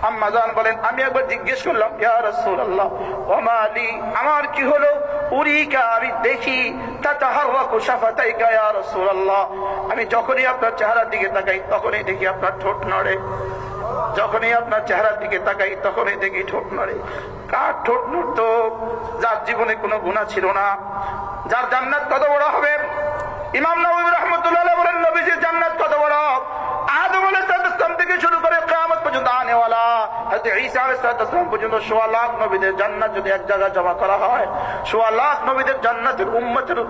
আম্মা জান বলেন আমি একবার জিজ্ঞেস করলাম ইয়া রাসূলুল্লাহ ওয়া মা লি, আমার কি হলো? উরিকা, আমি দেখি তাতাহাররাকু শাফাতাইকা ইয়া রাসূলুল্লাহ, আমি যখনই আপনার চেহারার দিকে তাকাই তখনই দেখি আপনার ঠোঁট নড়ে, যখনই আপনার চেহারার দিকে তাকাই তখনই দেখি ঠোঁট নড়ে। কার ঠোঁট নড়তো? যার জীবনে কোনো গুনাহ ছিল না, যার জান্নাত কত বড় হবে। ইমাম নববী রাহমাতুল্লাহ আলাইহি বলেন নবীজির জান্নাত কত বড়। আদম আলাইহিস সালাম থেকে শুরু করে কিয়ামত পর্যন্ত আনেওয়ালা হযরত ঈসা আলাইহিস সালাম পর্যন্ত 1.5 লাখ নবীদের জান্নাত যদি এক জায়গায় জমা করা হয়, 1.5 লাখ নবীদের জান্নাতের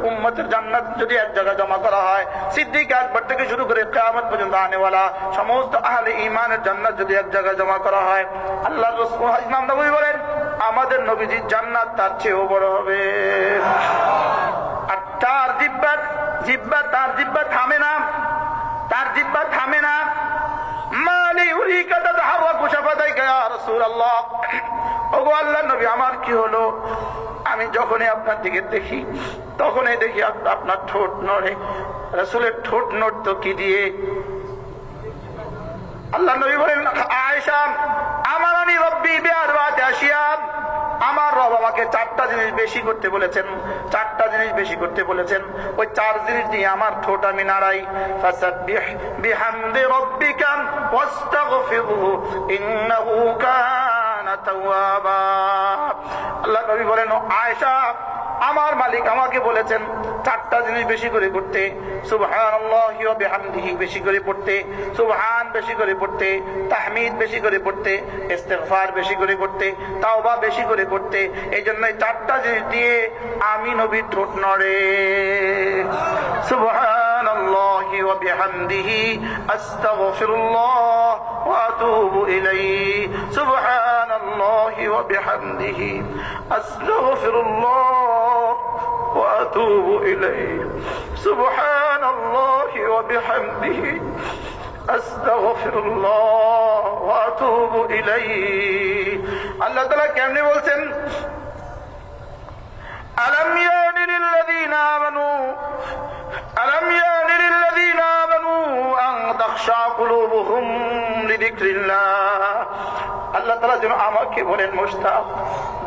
উম্মতের জান্নাত যদি এক জায়গায় জমা করা হয়, সিদ্দিক আকবর থেকে শুরু করে কিয়ামত পর্যন্ত আনেওয়ালা সমস্ত আহলে ঈমানের জান্নাত যদি এক জায়গায় জমা করা হয়, আল্লাহর রাসূল ইমাম নববী বলেন আমাদের নবীজির জান্নাত তার চেয়েও বড় হবে। আর তার জিহ্বা থামে না, তার জিহ্বা থামে না। মালি উরিকা তাতাহাররাকু শাফাতাইকা ইয়া রাসূলুল্লাহ, ওগো আল্লাহর নবী আমার কি হলো? আমি যখনই আপনার দিকে দেখি তখনই দেখি আপনার ঠোঁট নড়ে। রাসূলের ঠোঁট নড়তো কি দিয়ে? আল্লাহর নবী বলেন আয়েশা আমারানি রব্বি বিআরবাতি আশিয়া, আমার রব আমাকে 4টা জিনিস বেশি করতে বলেছেন, 4টা জিনিস বেশি করতে বলেছেন। ওই 4 জিনিস দিয়ে আমার ঠোঁট আমি নাড়াই। ফাসাব্বিহ বিহামদি রাব্বিকা ওয়াস্তাগফিরহু ইন্নাহু কানা তাওয়াবা। আল্লাহ নবী বলেন আয়েশা আমার মালিক আমাকে বলেছেন 4টা জিনিস বেশি করে করতে, সুবহানাল্লাহি ওয়া বিহামদিহি বেশি করে পড়তে, সুবহান বেশি করে পড়তে, তাহমিদ বেশি করে পড়তে, ইস্তিগফার বেশি করে করতে, তাওবা বেশি করে করতে। এই জন্য 4টা জিনিস দিয়ে আমি নবী ঠোঁট নড়ে। সুবহানাল্লাহি ওয়া বিহামদিহি আস্তাগফিরুল্লাহ ওয়া আতুবু ইলাইহি, সুবহানাল্লাহি ওয়া বিহামদিহি আস্তাগফিরুল্লাহ وأتوب إليه سبحان الله وبحمده أستغفر الله وأتوب إليه। আল্লাহ তাআলা কেমনে বলছেন ألم يأن للذين آمنوا أن تخشع قلوبهم لذكر الله। আল্লাহ তাআলা যেন আমাকে বলেন মুশতাক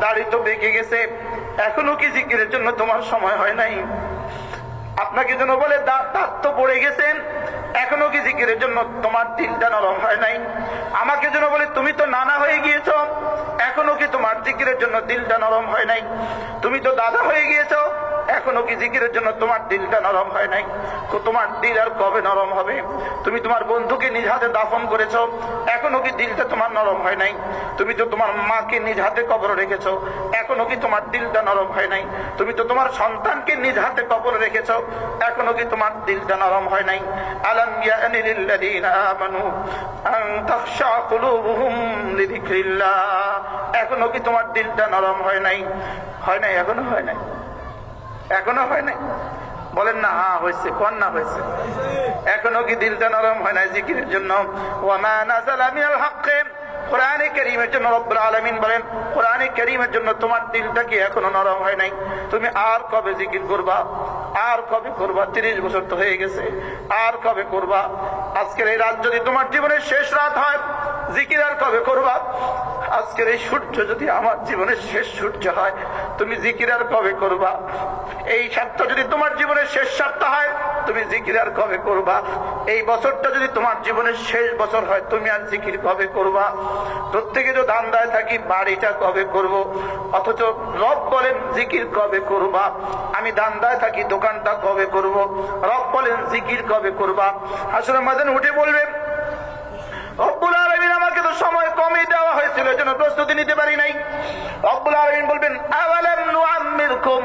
দাড়ি তো বেঁকে গেছে, এখনো কি জিকিরের জন্য তোমার সময় হয় নাই? আপনাকে যেন বলে দাঁত তো পড়ে গেছেন, এখনো কি জিকিরের জন্য তোমার দিলটা নরম হয় নাই? আমাকে যেন বলে তুমি তো নানা হয়ে গিয়েছো, এখনো কি তোমার জিকিরের জন্য দিলটা নরম হয় নাই? তুমি তো দাদা হয়ে গিয়েছো, এখনো কি জিকিরের জন্য তোমার দিলটা নরম হয় নাই? তোমার দিল আর কবে নরম হবে? তুমি তোমার বন্ধুকে নিজ হাতে দাফন করেছো, এখনো কি দিলটা তোমার নরম হয় নাই? তুমি তো তোমার মাকে নিজ হাতে কবর রেখেছো, এখনো কি তোমার দিলটা নরম হয় নাই? তুমি তো তোমার সন্তানকে নিজ হাতে কবর রেখেছো, এখনো কি তোমার দিলটা নরম হয় নাই? আলাম ইয়ানি লিল্লাযীনা আমানু আন তাখশা কুলুবুহুম লিযিকরিল্লাহ, এখনো কি তোমার দিলটা নরম হয় নাই? হয় নাই, এখনো হয় নাই, এখনো হয় নাই। বলেন না হ্যাঁ হয়েছে, কোন না হয়েছে? এখনো কি দিলটা নরম হয় নাই জিকিরের জন্য? ওয়া মা নাযালা মিনাল হক, কোরআনে কারীমের জন্য রব্বুল আলামিন বলেন কোরআনে কারীমের জন্য তোমার দিলটা কি এখনো নরম হয় নাই? তুমি আর কবে জিকির করবা? আর কবে করবা? 30 বছর তো হয়ে গেছে, আর কবে করবা? আজকের এই রাত যদি তোমার জীবনের শেষ রাত হয়, জিকির আর কবে করবা? আজকের এই সূর্য যদি আমার জীবনের শেষ সূর্য হয়, তুমি জিকির আর কবে করবা? এই সপ্তাহ যদি তোমার জীবনের শেষ সপ্তাহ হয়, তুমি জিকির আর কবে করবা? এই বছরটা যদি তোমার জীবনের শেষ বছর হয়, তুমি আর জিকির কবে করবা? প্রত্যেকে তো ধান্দায় থাকি বাড়িটা কবে করব, অথচ রব বলেন জিকির কবে করবা। আমি ধান্দায় থাকি দোকানটা কবে করব, রব বলেন জিকির কবে করবা। হাসরের ময়দানে উঠে বলবেন, রব্বুল আলামিন আমাকে তো সময় কমই দেওয়া হয়েছিল, এজন্য প্রস্তুতি নিতে পারি নাই। রব্বুল আলামিন বলবেন, আওয়ালাম নুআম্মিরকুম,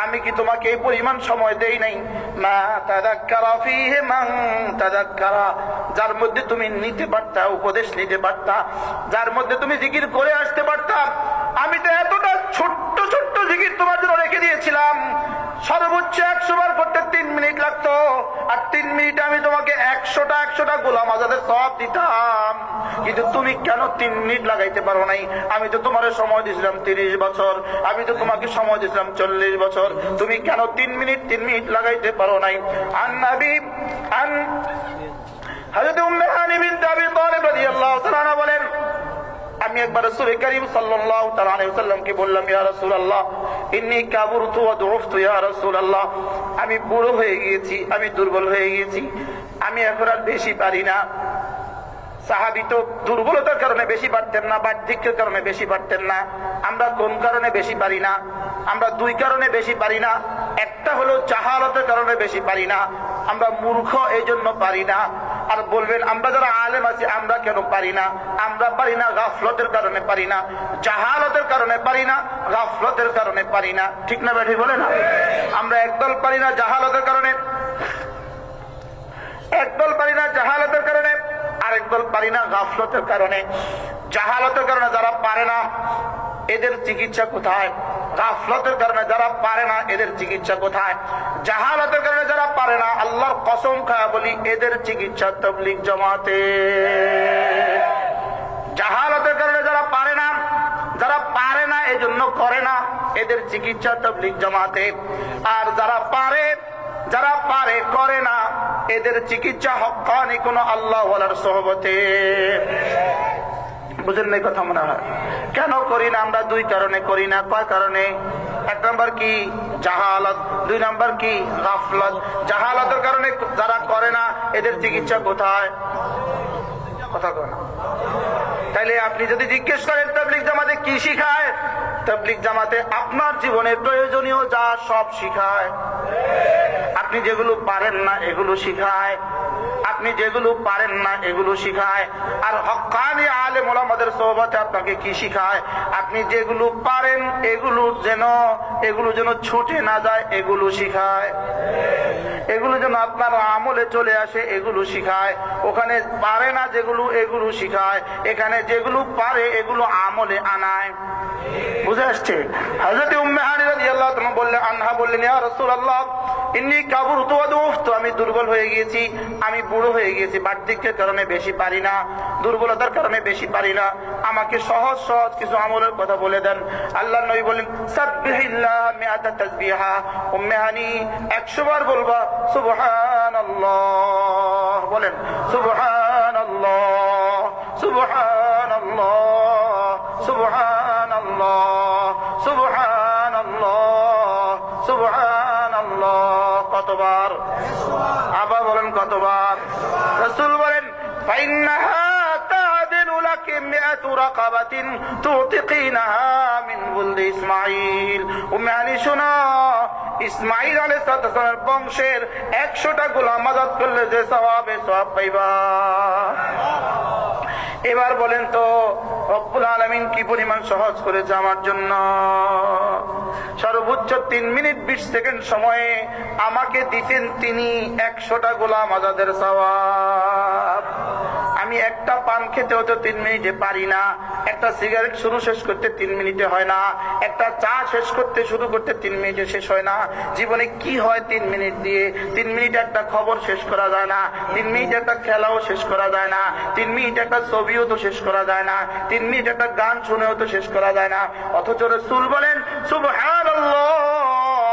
আমি কি তোমাকে এই পরিমাণ সময় দেই নাই? মা তাযাক্কারা ফীহি মান তাযাক্কারা, যার মধ্যে তুমি নিতে পারতা, উপদেশ নিতে পারতা, যার মধ্যে তুমি জিকির করে আসতে পারতা। আমি তো এতটা ছোট্ট ছোট্ট জিকির তোমার জন্য রেখে দিয়েছিলাম, সর্বোচ্চ 100 বার করতে 3 মিনিট লাগতো, আর 3 মিনিটে আমি তোমাকে 100টা গোলাম আজাদের সওয়াব দিতাম। কিন্তু তুমি কেন 3 মিনিট লাগাইতে পারো নাই? আমি তো তোমার সময় দিয়েছিলাম 30 বছর, আমি তো তোমাকে সময় দিয়েছিলাম 40 বছর, তুমি কেন 3 মিনিট লাগাইতে পারো নাই? হযরত উম্মে হানি বিনত আবি তালিব রাদিয়াল্লাহু তাআলা বলেন, আমি একবার রাসূল করিম সাল্লাল্লাহু তাআলা আলাইহি ওয়াসাল্লামকে বললাম, ইয়া রাসূলুল্লাহ ইন্নী কাবুরতু ওয়া দুফতু, ইয়া রাসূলুল্লাহ আমি বুড়ো হয়ে গিয়েছি, আমি দুর্বল হয়ে গিয়েছি, আমি এখন আর বেশি পারি না। সাহাবী তো দুর্বলতার কারণে বেশি পারতেন না, বার্ধক্যের কারণে বেশি পারতেন না। আমরা কোন কারণে বেশি পারি না? আমরা 2 কারণে বেশি পারি না। একটা হলো জাহালতের কারণে বেশি পারি না, আমরা মূর্খ এই জন্য পারি না। আর বলবেন আমরা যারা আলেম আছি আমরা কেন পারি না? আমরা পারি না গাফলতের কারণে পারি না, জাহালতের কারণে পারি না, গাফলতের কারণে পারি না। ঠিক না বেঠি বলে না? আমরা একদল পারি না জাহালতের কারণে, একদল পারি না জাহালতের কারণে, আরেকদল পারি না গাফলতের কারণে। জাহালতের কারণে যারা পারে না এদের চিকিৎসা কোথায়? গাফলতের কারণে যারা পারে না এদের চিকিৎসা কোথায়? জাহালতের কারণে যারা পারে না, আল্লাহর কসম খায়া বলি এদের চিকিৎসা তাবলীগ জামাতে। জাহালতের কারণে যারা পারে না, যারা পারে না এজন্য করে না, এদের চিকিৎসা তাবলীগ জামাতে। আর যারা পারে, যারা পারে করে না, এদের চিকিৎসা হক্কানি কোন আল্লাহ ওয়ালার সোহবতে। বুঝেন নাই কথা মনে হয়? কেন করি না আমরা? 2 কারণে করি না। কয় কারণে? 1 নাম্বার কি? জাহালত। 2 নাম্বার কি? গাফলত। জাহালতের কারণে যারা করে না এদের চিকিৎসা কোথায়? কথা কয় না। তাইলে আপনি যদি জিজ্ঞেস করেন তাবলীগ জামাতে কি শিখায়, তাবলীগ জামাতে আপনার জীবনের প্রয়োজনীয় যা সব শিখায়। আপনি যেগুলো পারেন না এগুলো শিখায়, আপনি যেগুলো পারেন না এগুলো শিখায়। আর হক্কানি আলেম ওলামাদের সোহবতে আপনাকে কি শিখায়? আপনি যেগুলো পারেন এগুলো যেন ছুটে না যায় এগুলো শিখায়, এগুলো যেন আপনার আমলে চলে আসে এগুলো শিখায়। ওখানে পারে না যেগুলো এগুলো শিখায়, এখানে যেগুলো পারে এগুলো আমলে আনায়। বুঝে আসছে? হযরত উম্মে হানি রাদিয়াল্লাহু তাআলা আনহা বললেন, ইয়া রাসূলুল্লাহ ইন্নী কাবুরতু ওয়া দুফতু, আমি দুর্বল হয়ে গিয়েছি, আমি বুড়ো হয়ে গিয়েছি, বার্ধক্যের কারণে বেশি পারি না, দুর্বলতার কারণে বেশি পারি না, আমাকে সহজ সহজ কিছু আমলের কথা বলে দেন। আল্লাহর নবী বলেন, সাব্বিহিল্লাহ মিআতা তাসবিহা, উম্মে হানি 100 বার বলবা সুবহানাল্লাহ। বলেন সুবহানাল্লাহ, সুবহানাল্লাহ, সুবহানাল্লাহ, সুবহানাল্লাহ, সুবহানাল্লাহ। কতবার? আবার বলেন কতবার? রাসূল বলেন, ফাইন্নাহা তা'দিলু লাকি মিআতু রাকাবাতিন তুতিকিনাহা মিন বুলদি ইসমাঈল। উম্মে হানি শোনো, ইসমাঈল আলাইহিস সালামের বংশের 100টা গোলাম আযাদ করলে যে সওয়াব পাইবা। এবার বলেন তো রব্বুল আলামিন কি পরিমাণ সহজ করেছে আমার জন্য। সর্বোচ্চ 3 মিনিট 20 সেকেন্ড সময়ে আমাকে দিতেন তিনি 100টা গোলাম আযাদের সওয়াব। আমি একটা পান খেতে হতো 3 মিনিটে পারি না, একটা সিগারেট শুরু শেষ করতে 3 মিনিটে হয় না, একটা চা শেষ করতে শুরু করতে 3 মিনিটে শেষ হয় না। জীবনে কি হয় 3 মিনিট দিয়ে? 3 মিনিটে একটা খবর শেষ করা যায় না, 3 মিনিটে একটা খেলাও শেষ করা যায় না, 3 মিনিটে একটা ছবিও তো শেষ করা যায় না, 3 মিনিট একটা গান শুনেও তো শেষ করা যায় না। অথচ রাসূল বলেন সুবহানাল্লাহ,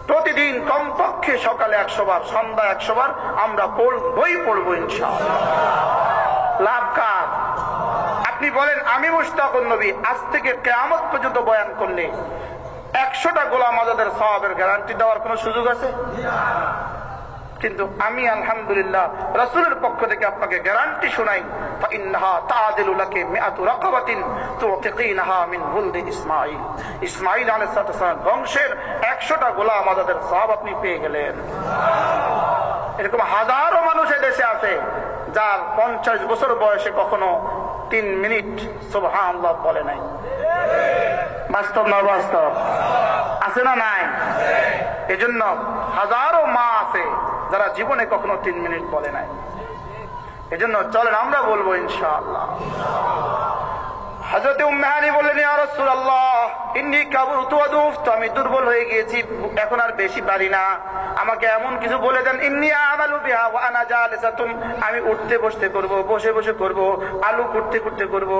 প্রতিদিন কমপক্ষে সকালে 100 বার, সন্ধ্যা 100 বার আমরা পড়বো ইনশাআল্লাহ। লাভ কার? আপনি বলেন আমি মুশতাকুন নবী আজ থেকে কিয়ামত পর্যন্ত বয়ান করলে 100টা গোলাম আজাদের সওয়াবের গ্যারান্টি দেওয়ার কোন সুযোগ আছে? কিন্তু আমি আলহামদুলিল্লাহ রাসূলের পক্ষ থেকে আপনাকে গ্যারান্টি শোনাই, ফাইন্নাহা তাআদিলু লাকি মিআতু রাকাবাতিন তুতিকিনহা মিন ওয়ালদি ইসমাঈল। ইসমাঈল আলাইহিস সালাম বংশের 100টা গোলাম আজাদের সওয়াব আপনি পেয়ে গেলেন। এরকম হাজারো মানুষ এই দেশে আছে যার 50 বছর বয়সে কখনো 3 মিনিট সুবহানাল্লাহ বলে নাই। বাস্তব না বাস্তব? আছে না নাই? এজন্য হাজারো মা আছে যারা জীবনে কখনো 3 মিনিট বলে নাই। এজন্য চলেন আমরা বলবো ইনশাআল্লাহ। হযরত উম্মে হানি বললেন, ইয়া রাসূলুল্লাহ ইন্নী কাবুরতু ওয়া দুফতু, আমি দুর্বল হয়ে গিয়েছি, এখন আর বেশি পারি না, আমাকে এমন কিছু বলে দেন। ইন্নী আমালু বিহা ওয়া আনা জালিসাতুন, আমি উঠতে বসতে করব, বসে বসে করব, আলু কুটতে কুটতে করব,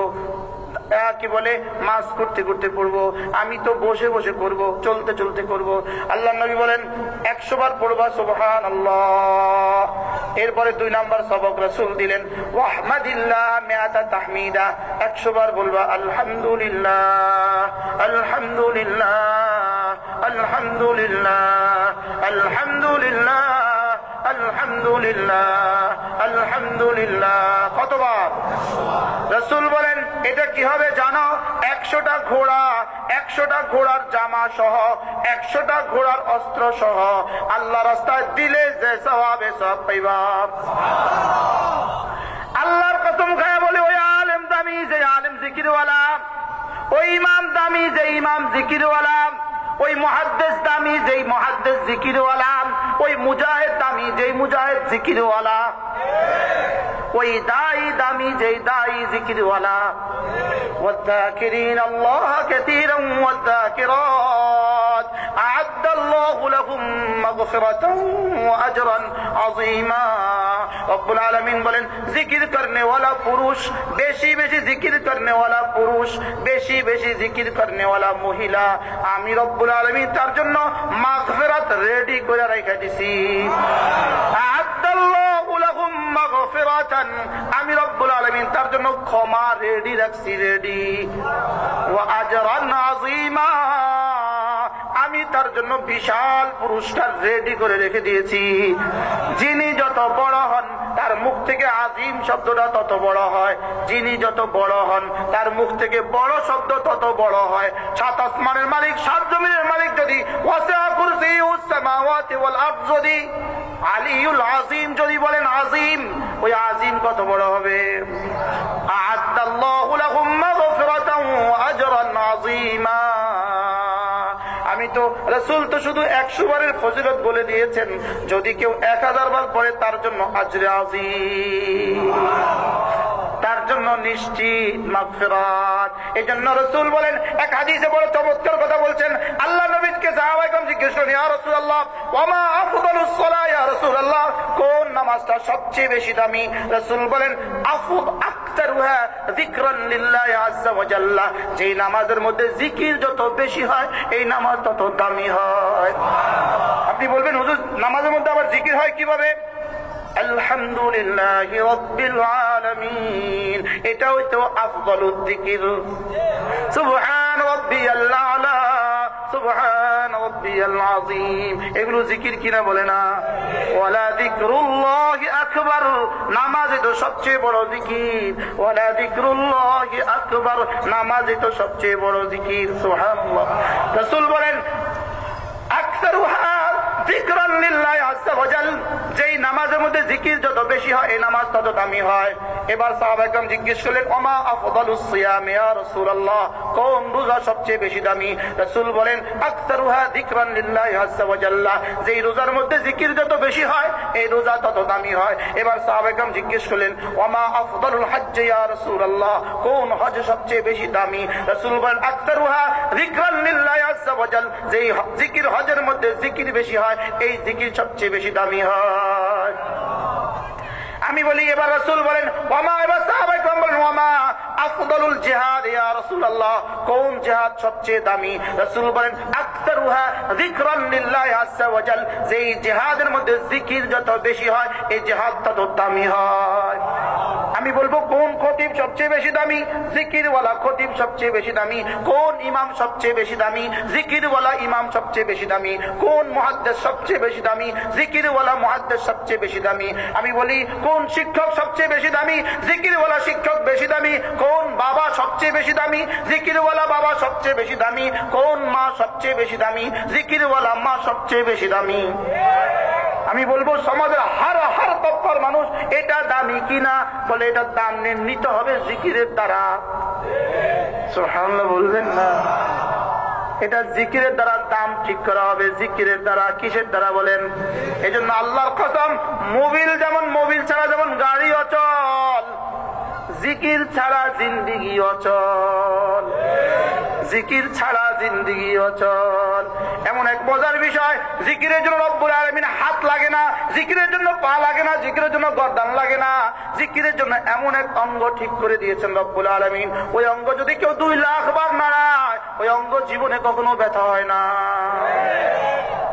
কি বলে মাছ করতে করতে পড়বো, আমি তো বসে বসে করব, চলতে চলতে করব। আল্লাহ নবী বলেন 100 বার পড়বা সুবহানাল্লাহ। এরপরে 2 নাম্বার সবক রাসূল দিলেন, ওয়াহমাদিল্লাহ মিআতা তাহমিদা, 100 বার বলবা আলহামদুলিল্লাহ আলহামদুলিল্লাহ আলহামদুলিল্লাহ আলহামদুলিল্লাহ আলহামদুলিল্লাহ আলহামদুলিল্লাহ। কতবার? রাসূল বলেন এটা কি হবে জানো? 100টা ঘোড়া, 100টা ঘোড়ার জামা সহ, 100টা ঘোড়ার অস্ত্র সহ আল্লাহ রাস্তায় দিলে যে সওয়াবে সব পাইবা। আল্লাহর কসম খায়া বলে, ওই আলেম দামি যে আলেম জিকিরওয়ালা, ওই ইমাম দামি যে ইমাম জিকিরওয়ালা, ওই মুহাদ্দিস দামি যেই মুহাদ্দিস জিকিরওয়ালা, ওই মুজাহিদ দামি যেই মুজাহিদ জিকিরওয়ালা, ওই দাঈ দামি যেই দাঈ জিকিরওয়ালা। والذاكرين الله كثيرا والذاكرات أعد الله لهم مغفرة وأجرا عظيما। রব্বুল আলামিন বলেন জিকির করনে ওয়ালা পুরুষ, বেশি বেশি জিকির করনে ওয়ালা পুরুষ, বেশি বেশি জিকির করনে ওয়ালা মহিলা, আমি রব্বুল আলামিন তার জন্য মাগফিরাত রেডি করে রেখে দিছি। আ'আদাল্লাহু লাহুম মাগফিরাতান, আমি রব্বুল আলামিন তার জন্য ক্ষমা রেডি রাখছি, রেডি। ওয়া আজরান আযীমা, আমি তার জন্য বিশাল পুরস্কার রেডি করে রেখে দিয়েছি। যিনি যত বড় হন তার মুখ থেকে আজিম শব্দটা তত বড় হয়, যিনি যত বড় হন তার মুখ থেকে বড় শব্দ তত বড় হয়। 7 আসমানের মালিক 7 জমিনের মালিক যদি ওয়াসিআ কুরসিয়ুস সামাওয়াতি ওয়াল আরদ যদি আলিউল আযীম যদি বলেন আযীম, ওই আযীম কত বড় হবে। আ'আদাল্লাহু লাহুম মাগফিরাতান ওয়া আজরান আযীমা। আমি তো রাসূল তো শুধু 100 বারের ফজিলত বলে দিয়েছেন, যদি কেউ 1000 বার পড়ে তার জন্য আজরে আযীম, তার জন্য নিশ্চিত মাগফিরাত। এজন্য রাসূল বলেন, এক হাদিসে বড় চমৎকার কথা বলছেন, আল্লাহ নবীকে সাহাবায়ে জিজ্ঞেস করেন, ইয়া রাসূলুল্লাহ ওয়া মা আফদালুস সালাহ, ইয়া রাসূলুল্লাহ কোন নামাজটা সবচেয়ে বেশি দামি? রাসূল বলেন আকতারুহা যিকরান লিল্লাহি আযজা ওয়া জাল্লা, যেই নামাজের মধ্যে জিকির যত বেশি হয় এই নামাজ তত দামি হয়। আপনি বলবেন হুজুর নামাজের মধ্যে আবার জিকির হয় কিভাবে? আলহামদুলিল্লাহি রাব্বিল আলামিন, এটাও তো আফদালুজ জিকির। সুবহান রাব্বিয়াল আলা সুবহান রাব্বিয়াল আযীম, এগুলো জিকির কিনা বলে না? ওয়ালা যিকরুল্লাহি আকবার, নামাজে তো সবচেয়ে বড় জিকির। ওয়ালা যিকরুল্লাহি আকবার, নামাজে তো সবচেয়ে বড় জিকির। সুবহানাল্লাহ। রাসূল বলেন আকতারুহা যিকরান লিল্লাহি আযজা ওয়া জাল, যেই নামাজের মধ্যে জিকির যত বেশি হয় এই নামাজ তত দামি হয়। এবার সাহাবায়ে কেরাম জিজ্ঞেস করলেন, ওমা আফদালুস সিয়াম ইয়া রাসূলুল্লাহ, কোন রোজা সবচেয়ে বেশি দামি? রাসূল বলেন আকতারুহা যিকরান লিল্লাহি আযজা ওয়া জাল্লা, যেই রোজার মধ্যে জিকির যত বেশি হয় এই রোজা তত দামি হয়। এবার সাহাবায়ে কেরাম জিজ্ঞেস করলেন, ওমা আফদালুল হজ্জ ইয়া রাসূলুল্লাহ, কোন হজ সবচেয়ে বেশি দামি? রাসূল বলেন আকতারুহা যিকরান লিল্লাহি আযজা ওয়া জাল, যেই জিকির হজের মধ্যে জিকির বেশি হয় এই জিকির সবচেয়ে বেশি দামি হয়। আমি বলি এবার রাসূল বলেন ওয়ামা, এবার সাহাবায়ে কেরাম বলেন ওয়ামা আফদালুল জিহাদ ইয়া রাসূলুল্লাহ, কোন জিহাদ সবচেয়ে দামি? রাসূল বলেন আকতারুহা যিকরান লিল্লাহি আযজা ওয়া জাল, যেই জিহাদের মধ্যে জিকির যত বেশি হয় এই জিহাদ তত দামি হয়। আমি বলবো কোন খতিব সবচেয়ে বেশি দামি? জিকিরওয়ালা খতিব সবচেয়ে বেশি দামি। কোন ইমাম সবচেয়ে বেশি দামি? জিকিরওয়ালা ইমাম সবচেয়ে বেশি দামি। কোন মুহাদ্দিস সবচেয়ে বেশি দামি? জিকিরওয়ালা মুহাদ্দিস সবচেয়ে বেশি দামি। আমি বলি কোন শিক্ষক সবচেয়ে বেশি দামি? জিকিরওয়ালা শিক্ষক বেশি দামি। কোন বাবা সবচেয়ে বেশি দামি? জিকিরওয়ালা বাবা সবচেয়ে বেশি দামি। কোন মা সবচেয়ে বেশি দামি? জিকিরওয়ালা মা সবচেয়ে বেশি দামি। আমি বলবো সমাজের হার তবকার মানুষ এটা দামি কিনা? বলে এটা দাম নিতে হবে জিকিরের দ্বারা। সুবহানাল্লাহ বলবেন না? এটা জিকিরের দ্বারা দাম ঠিক করা হবে। জিকিরের দ্বারা, কিসের দ্বারা বলেন? এই জন্য আল্লাহর কসম, মোবিল ছাড়া যেমন গাড়ি অচল, জিকির ছাড়া জিন্দিগি অচল। জিকির ছাড়া জিন্দিগি অচল। এমন এক মজার বিষয়, জিকিরের জন্য রব্বুল আলামিন হাত লাগে না, জিকিরের জন্য পা লাগে না, জিকিরের জন্য গর্দান লাগে না। জিকিরের জন্য এমন এক অঙ্গ ঠিক করে দিয়েছেন রব্বুল আলামিন, ওই অঙ্গ যদি কেউ 2 লাখ বার নাড়ায় ওই অঙ্গ জীবনে কখনো ব্যথা হয় না।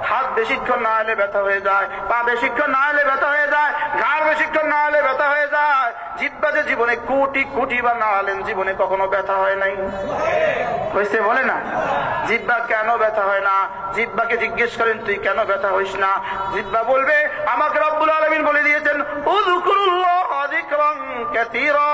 হাত বেশিক্ষণ না হলে ব্যথা হয়ে যায়, পা বেশিক্ষণ না হলে ব্যথা হয়ে যায়, ঘাড় বেশিক্ষণ না হলে ব্যথা হয়ে যায়। জিহ্বা যে জীবনে কোটি বার নাড়ালেন জীবনে কখনো ব্যথা হয় নাই। হয়েছে বলে না? জিহ্বা কেন ব্যথা হয় না? জিহ্বাকে জিজ্ঞেস করেন তুই কেন ব্যথা হইস না? জিহ্বা বলবে আমাকে রব্বুল আলামিন বলে দিয়েছেন উযকুরুল্লাহ যিকরান কাসীরা,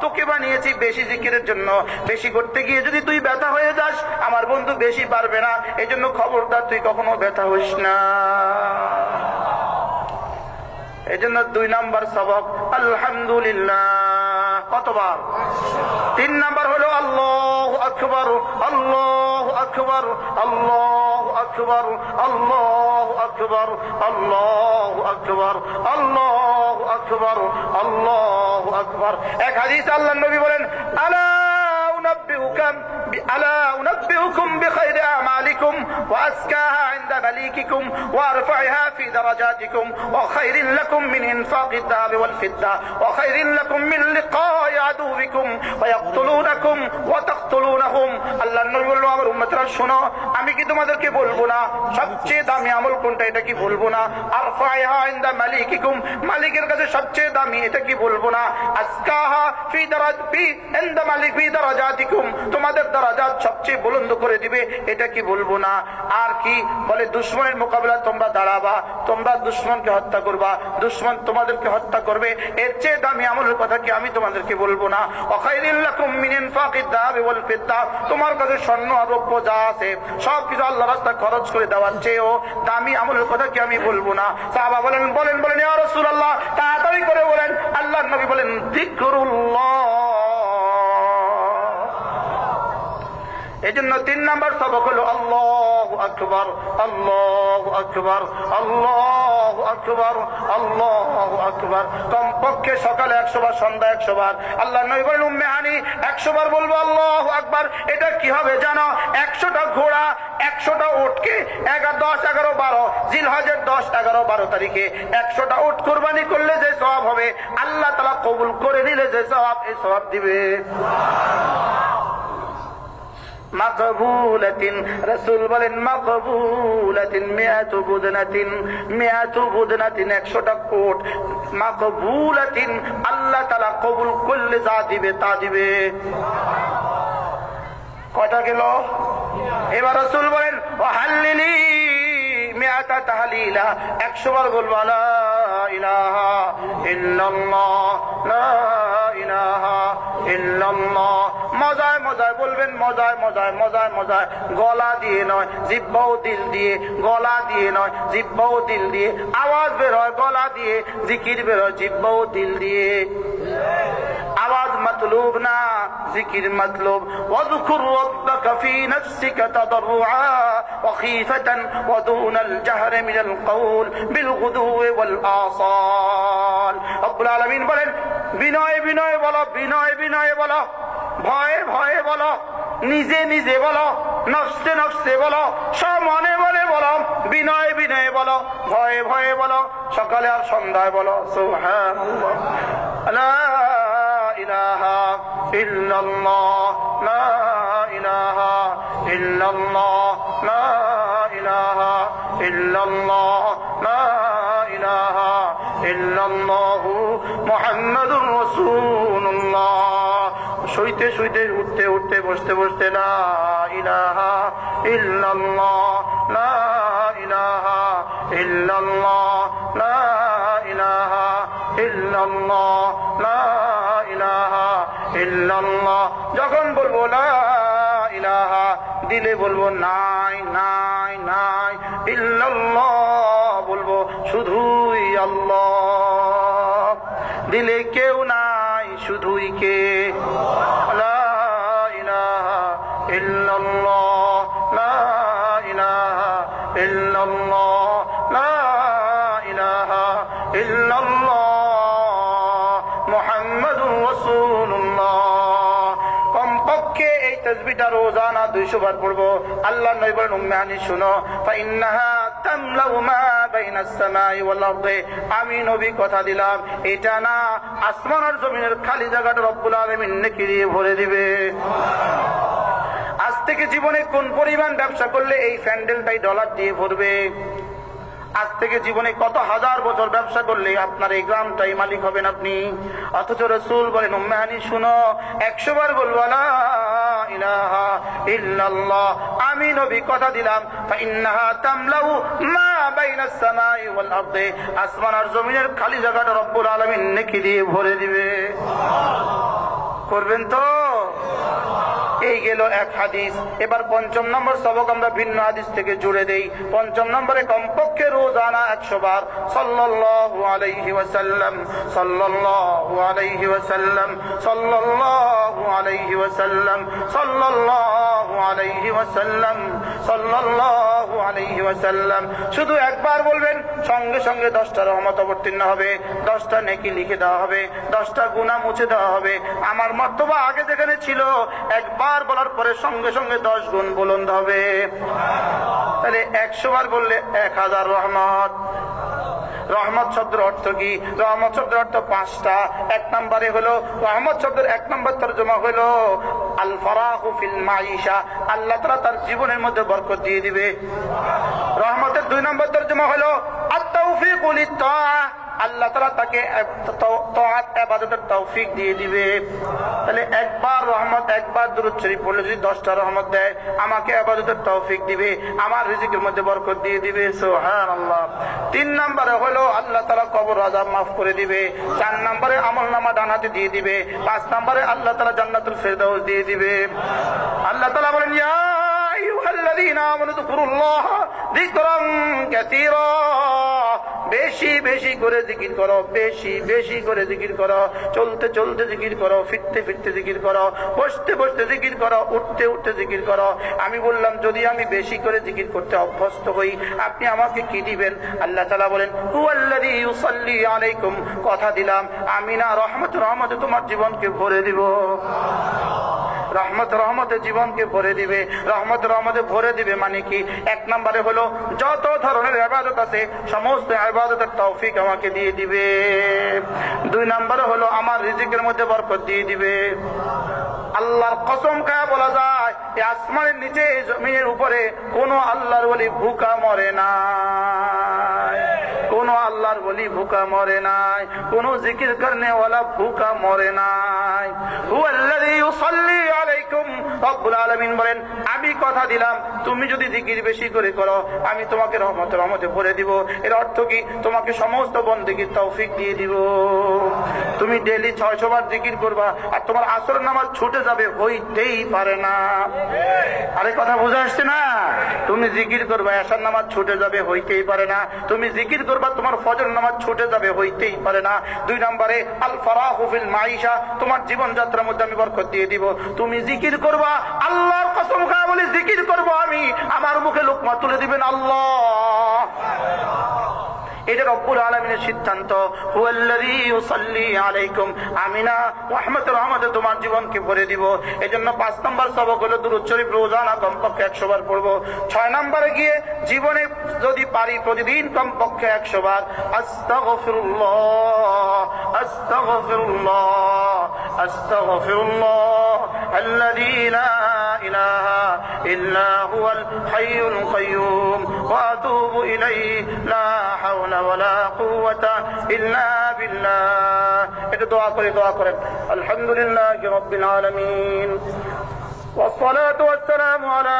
তোকে বানিয়েছি বেশি জিকিরের জন্য। বেশি করতে গিয়ে যদি তুই ব্যথা হয়ে যাস আমার বন্ধু বেশি পারবে না, এই জন্য খবরদার তুই কখনো ব্যথা হইস না। এই জন্য 2 নাম্বার সবক আলহামদুলিল্লাহ কতবার? 3 নাম্বার হলো আল্লাহু আকবার, আল্লাহু আকবার, আল্লাহু আকবার, আল্লাহু আকবার, আল্লাহু আকবার, আল্লাহু আকবার, আল্লাহু আকবার। এক হাদিস আল্লাহর নবী বলেন আলা উনাব্বিউকুম বিখাইরি আমালিকুম ওয়া আসকাহা ইনদা মালিকিকুম ওয়া আরফাইহা ফি দারাজাতিকুম ওয়া খায়রিন লাকুম মিন ইনফাকিদ দাহাবি ওয়াল ফিদ্দা ওয়া খায়রিন লাকুম মিন লিকাই আদুবিকুম ওয়া ইয়াকতুলুনাকুম ওয়া তাকতুলুনাহুম। আল্লাহর নবী বলল আমার উম্মতরা শোনো, আমি কি তোমাদেরকে বলবো না সবচেয়ে দামি আমল কোনটা? এটা কি বলবো না? আরফাইহা ইনদা মালিকিকুম, মালিকের কাছে সবচেয়ে দামি, এটা কি বলবো না? আসকাহা ফি ইনদা মালিক ফি দারাজাতিকুম, তোমাদের দারাজাত সবচেয়ে বুলন্দ করে দিবে, এটা কি বলবো না? আর কি বলে? দুশমনের মোকাবিলা তোমরা দাঁড়াবা, তোমরা দুশমনকে হত্যা করবা, দুশমন তোমাদেরকে হত্যা করবে, এর চেয়ে দামি আমলের কথা কি আমি তোমাদেরকে বলবো না? ওয়া খায়রিন লাকুম মিন ইনফাকিদ দাহাবি ওয়াল ফিদ্দা, তোমার কাছে স্বর্ণ আর রৌপ্য যা আছে সব কিছু আল্লাহর রাস্তায় খরচ করে দেওয়ার চেয়েও দামি আমলের কথা কি আমি বলবো না? সাহাবা বলেন ইয়া রাসূলুল্লাহ তাড়াতাড়ি করে বলেন। আল্লাহর নবী বলেন যিকরুল্লাহ। এই জন্য 3 নাম্বার সবক হলো আল্লাহু আকবার, আল্লাহু আকবার, আল্লাহু আকবার, আল্লাহু আকবার। কমপক্ষে সকালে 100 বার, সন্ধ্যা 100 বার। আল্লাহর নবী বলেন উম্মে হানি 100 বার বলবো আল্লাহু আকবার। এটা কি হবে জানো? 100টা ঘোড়া 100টা উটকে 10, 11, 12 জিলহজের 10, 11, 12 তারিখে 100টা উট কুরবানি করলে যে সওয়াব হবে আল্লাহ তাআলা কবুল করে নিলে যে সওয়াব, এই সওয়াব দিবে। মাকবুলাতিন, রাসূল বলেন মাকবুলাতিন মিআতু বুদনাতিন, মিআতু বুদনাতিন 100টা কোট। মাকবুলাতিন, আল্লাহ তাআলা কবুল করলে যা দিবে তা দিবে। কয়টা গেল? এবার রাসূল বলেন ওয়াহাল্লিলি মিআতা তাহলিলা, 100 বার বলবো লা ইলাহা ইল্লাল্লাহ, লা ইলাহা ইল্লাল্লাহ। মজায় মজায় বলবেন, মজায় মজায়, মজায় মজায়, গলা দিয়ে নয় জিহ্বা ও দিল দিয়ে, গলা দিয়ে নয় জিহ্বা ও দিল দিয়ে। আওয়াজ বের হয় গলা দিয়ে, জিকির বের হয় জিহ্বা ও দিল দিয়ে। আওয়াজ মতলুব না, জিকির মতলুব। ওয়াযকুর রাব্বাকা ফী নাফসিকা তাদাররুআ ওয়া খীফাতান ওয়া দুনাল জাহরি মিনাল কওল বিল গুদুওয়ি ওয়াল আসাল। রব্বুল আলামিন বলেন বিনয় বিনয় বলো, বিনয় বিনয় বলো, ভয়ে ভয়ে বলো, নিজে নিজে বলো, নফসে নফসে বলো, সমনে মনে বলো, বিনয় বিনয় বলো, ভয়ে ভয়ে বলো, সকালে আর সন্ধ্যায় বলো সুবহানাল্লাহ, লা ইলাহা ইল্লাল্লাহ, লা ইলাহা ইল্লাল্লাহ, লা ইলাহা ইল্লাল্লাহ, লা ইলাহা ইল্লাল্লাহু মুহাম্মাদুর রাসূলুল্লাহ। শুইতে শুইতে, উঠতে উঠতে, বসতে বসতে লা ইলাহা ইল্লাল্লাহ, লা ইলাহা ইল্লাল্লাহ, লা ইলাহা ইল্লাল্লাহ, লা ইলাহা ইল্লাল্লাহ। যখন বলবো লা ইলাহা, দিলে বলবো নাই নাই নাই, ইল্লাল্লাহ বলবো শুধুই আল্লাহ, দিলে কেউ নাই শুধুই কে, লা ইলাহা ইল্লাল্লাহ, লা ইলাহা ইল্লাল্লাহ, লা ইলাহা ইল্লাল্লাহ মুহাম্মাদুর রাসূলুল্লাহ। কমপক্ষে এই তাসবিহটা রোজানা 200 বার পড়বো। আল্লাহর নবী বলেন, উম্মে হানি শুনো, ফাইন্নাহা তামলাউ মা বাইনাস সামাই ওয়াল আরদি। আমি নবী কথা দিলাম, এটা না আসমান আর জমিনের খালি জায়গাটা রব্বুল আলামিন নেকি দিয়ে ভরে দিবে। আজ থেকে জীবনে কোন পরিমাণ ব্যবসা করলে এই প্যান্ডেলটাই ডলার দিয়ে ভরবে? আজ থেকে জীবনে কত হাজার বছর ব্যবসা করলে আপনার এই গ্রামটাই মালিক হবেন আপনি। অথচ রাসূল বলেন, উম্মে হানি শুনো, 100 বার বলবো লা ইলাহা ইল্লাল্লাহ। আমি নবী কথা দিলাম, ফাইন্নাহা তামলাউ মা বাইনাস সামাই ওয়াল আরদি। আসমান আর জমিনের খালি জায়গাটা রব্বুল আলামিন নেকি দিয়ে ভরে দিবে। করবেন তো? এই গেল এক হাদিস। এবার 5ম নম্বর সবক আমরা ভিন্ন হাদিস থেকে জুড়ে দেই। 5ম নম্বরে কমপক্ষে রোজানা 100 বার সাল্লাল্লাহু আলাইহি ওয়াসাল্লাম, সাল্লাল্লাহু আলাইহি ওয়াসাল্লাম, সাল্লাল্লাহু আলাইহি ওয়াসাল্লাম, সাল্লাল্লাহু আলাইহি ওয়াসাল্লাম, সাল্লাল্লাহু আলাইহি ওয়াসাল্লাম। শুধু একবার বলবেন, সঙ্গে সঙ্গে 10টা রহমত অবতীর্ণ হবে, 10টা নেকি লিখে দেওয়া হবে, 10টা গুনাহ মুছে দেওয়া হবে। আমার মর্তবা আগে যেখানে ছিল, একবার বলার পরে সঙ্গে সঙ্গে 10 গুণ বুলন্দ হবে। তাহলে 100 বার বললে 1000 রহমত। রহমত শব্দের অর্থ কি? রহমত শব্দের অর্থ 5টা। 1 নম্বরে হলো রহমত শব্দের 1 নম্বর তরজমা হলো আল ফারাহু ফিল মাইশা, আল্লাহ তাআলা তার জীবনের মধ্যে বরকত দিয়ে দিবে। রহমতের 2 নম্বর তরজমা হলো আত তাওফীকু লিত তাআ, আল্লাহ তাআলা তাকে তাআত ইবাদতের তৌফিক দিয়ে দিবে। তাহলে একবার রহমত, একবার দুরূদ শরীফ পড়লে যদি 10টা রহমত দেয়, আমাকে ইবাদতের তৌফিক দিবে, আমার রিজিকের মধ্যে বরকত দিয়ে দিবে। সুবহানাল্লাহ। 3 নম্বরে হলো আল্লাহ তাআলা কবর আযাব মাফ করে দিবে। 4 নম্বরে আমলনামা ডানাতে দিয়ে দিবে। 5 নম্বরে আল্লাহ তাআলা জান্নাতুল ফেরদাউস দিয়ে দিবে। আল্লাহ তাআলা বলেন, ইয়া আইয়ুহাল্লাযীনা আমানু যকুরুল্লাহ যিকরান কাসীরা। বেশি বেশি করে জিকির করো, বেশি বেশি করে জিকির করো। চলতে চলতে জিকির করো, ফিরতে ফিরতে জিকির করো, বসতে বসতে জিকির করো, উঠতে উঠতে জিকির করো। আমি বললাম, যদি আমি বেশি করে জিকির করতে অভ্যস্ত হই, আপনি আমাকে কি দিবেন? আল্লাহ তাআলা বলেন, হুয়াল্লাযী ইউসাল্লি আলাইকুম। কথা দিলাম, আমি না রহমতে রহমতে তোমার জীবনকে ভরে দিব। রহমত রহমতে জীবনকে ভরে দিবে। রহমত রহমতে ভরে দিবে মানে কি? 1 নম্বরে হলো যত ধরনের ইবাদত আছে সমস্ত ইবাদতের তৌফিক আমাকে দিয়ে দিবে। 2 নম্বরে হলো আমার রিজিকের মধ্যে বরকত দিয়ে দিবে। আল্লাহর কসম খায়া বলা যায়, এই আসমানের নিচে জমিনের উপরে কোন আল্লাহর ওলি ভুকা মরে না, কোন আল্লাহর ওলি ভুকা মরে নাই, কোন জিকির করনে ওয়ালা ভুকা মরে নাই। হুয়াল্লাযী ইউসাল্লি আলাইকুম। রব্বুল আলামিন বলেন, আমি কথা দিলাম, তুমি যদি জিকির বেশি করে করো, আমি তোমাকে রহমতে রহমতে ভরে দিব। এর অর্থ কি? তোমাকে সমস্ত বন্দেগীর তৌফিক দিয়ে দিব। তুমি ডেইলি 600 বার জিকির করবা, আর তোমার আসর নামাজ ছুটে যাবে, হইতেই পারে না। আরে কথা বুঝে আসছে না? তুমি জিকির করবা, এশার নামাজ ছুটে যাবে, হইতেই পারে না। তুমি জিকির করবা, তোমার ফজর নামাজ ছুটে যাবে, হইতেই পারে না। 2 নম্বরে আল ফারাহু ফিল মাইশা, তোমার জীবন যাত্রার মধ্যে আমি বরকত দিয়ে দিব। তুমি জিকির করবা, আল্লাহর কসম খায়া বলি, জিকির করব আমি, আমার মুখে লোকমা তুলে দিবেন আল্লাহ। এটা রব্বুল আলামিনের সিদ্ধান্ত। হুয়াল্লাযী ইউসাল্লি আলাইকুম, আমি না রহমতে রহমতে তোমার জীবনকে ভরে দিব। এজন্য 5 নম্বর সবক হলো দুরূদ শরীফ রোজানা কমপক্ষে 100 বার পড়বো। 6 নম্বরে গিয়ে জীবনে যদি পারি প্রতিদিন কমপক্ষে 100 বার আস্তাগফিরুল্লাহ, আস্তাগফিরুল্লাহ, আস্তাগফিরুল্লাহ الذي لا إله إلا هو الحي القيوم وأتوب إليه لا حول ولا قوة إلا بالله. এটা দোয়া করেন الحمد لله رب العالمين والصلاة والسلام على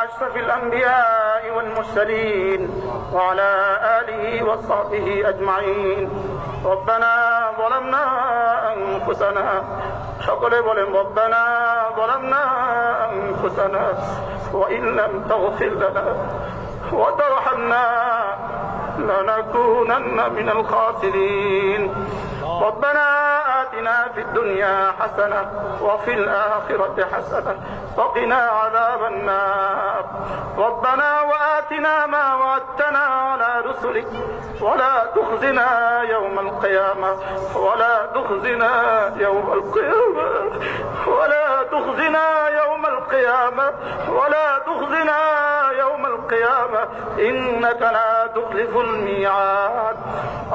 أشرف الأنبياء والمرسلين وعلى آله وصحبه أجمعين. ربنا ظلمنا أنفسنا সকলে বলেন ربنا ظلمنا أنفسنا وإن لم تغفر لنا وترحمنا لنكونن من الخاسرين. ربنا آتنا في الدنيا حسنة وفي الآخرة حسنة وقنا عذاب النار. ربنا وآتنا ما وعدتنا على رسلك ولا تخزنا يوم القيامة ولا تخزنا يوم القيامة ولا تخزنا يوم القيامة ولا تخزنا يوم القيامة إنك لا تخلف الميعاد.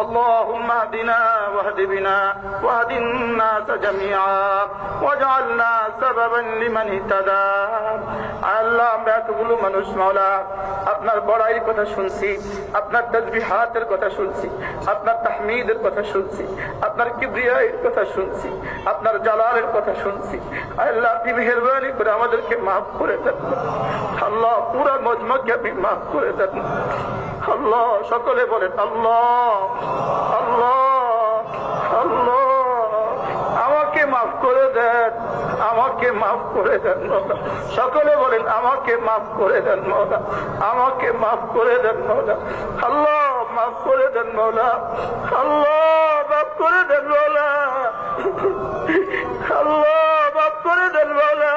اللهم اهدنا واهد بنا واهد الناس جميعا واجعلنا سببا لمن اهتدى. আল্লাহ আমরা এতগুলো মানুষ মাওলা আপনার বড়াইয়ের কথা শুনছি, আপনার তাসবিহাতের কথা শুনছি, আপনার তাহমিদের কথা শুনছি, আপনার কিবরিয়ার কথা শুনছি, আপনার জালালের কথা শুনছি। আল্লাহ আপনি মেহেরবানি করে আমাদেরকে মাফ করে দেন আল্লাহ, পুরা মজমাকে আপনি মাফ করে দেন আল্লাহ। সকলে বলেন আল্লাহ আল্লাহ আল্লাহ। আমাকে মাফ করে দেন, আমাকে মাফ করে দেন মওলা। সকলে বলেন আমাকে মাফ করে দেন মওলা, আমাকে মাফ করে দেন মওলা। আল্লাহ মাফ করে দেন মওলা, আল্লাহ মাফ করে দেন মওলা, আল্লাহ মাফ করে দেন মওলা।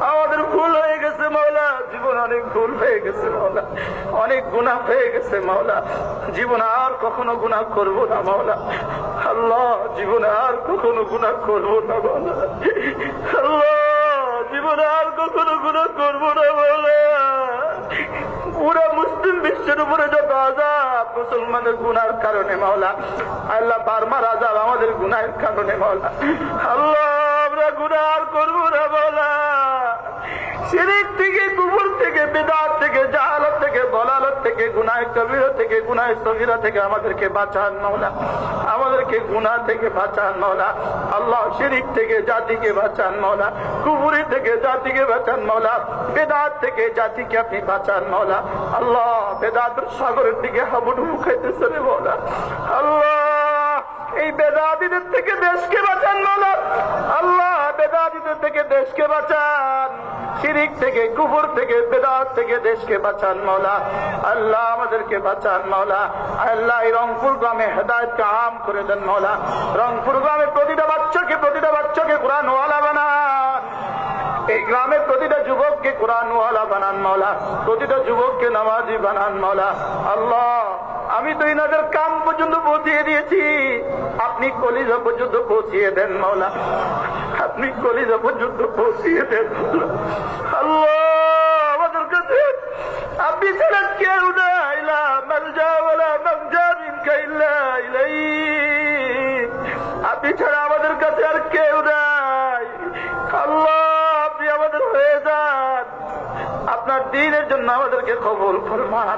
আমাদের ভুল হয়ে গেছে মওলা, জীবন অনেক ভুল হয়ে গেছে মওলা, অনেক গুনাহ হয়ে গেছে মওলা। জীবন আর কখনো গুনাহ করব না মওলা। আল্লাহ জীবনে আর কখনো গুনাহ করব না মওলা। আল্লাহ জীবনে আর কখনো গুনাহ করব না মওলা। পুরা মুসলিম বিশ্বের উপরে যত আযাব মুসলমানের গুনার কারণে মওলা, আল্লাহ বারবার আযাব আমাদের গুনাহের কারণে মওলা। আল্লাহ আমরা গুনাহ আর করব না মওলা। শিরক থেকে, কুফর থেকে, বিদআত থেকে, জাহালত থেকে, দলালত থেকে, গুনাহ কবিরা থেকে, গুনাহ সগীরা থেকে আমাদেরকে বাঁচান মওলা, আমাদেরকে গুনাহ থেকে বাঁচান মওলা। আল্লাহ শিরক থেকে জাতিকে বাঁচান মওলা, কুফরি থেকে জাতিকে বাঁচান মওলা, বিদআত থেকে জাতিকে আপনি বাঁচান মওলা। আল্লাহ বিদআতের সাগরের দিকে হাবুডুবু খাইতেছে রে মওলা। আল্লাহ এই বেদাতিদের থেকে দেশকে বাঁচান মওলা। আল্লাহ বেদাতিদের থেকে দেশকে বাঁচান, শিরিক থেকে, কুফর থেকে, বেদাত থেকে দেশকে বাঁচান মওলা। আল্লাহ আমাদেরকে বাঁচান মওলা। আল্লাহ এই রংপুর গ্রামে হেদায়েতকে আম করে দেন মওলা। রংপুর গ্রামে প্রতিটা বাচ্চাকে কোরআনওয়ালা বানান। এই গ্রামের প্রতিটা যুবককে কোরআনওয়ালা বানান মওলা, প্রতিটা যুবককে নামাজি বানান মওলা। আল্লাহ আমি তো ইনাদের কান পর্যন্ত পৌঁছিয়ে দিয়েছি, আপনি কলিজা পর্যন্ত পৌঁছিয়ে দেন মওলা, আপনি কলিজা পর্যন্ত পৌঁছিয়ে দেন আল্লাহ। আমাদের কাছে আপনি ছাড়া কেউ নাই, লা মালজা ওয়ালা মানজা মিনকা ইল্লা ইলাইক। আপনি ছাড়া আমাদের কাছে আর কেউ নাই আল্লাহ। আপনি আমাদের হয়ে যান, আপনার দ্বীনের জন্য আমাদেরকে কবুল ফরমান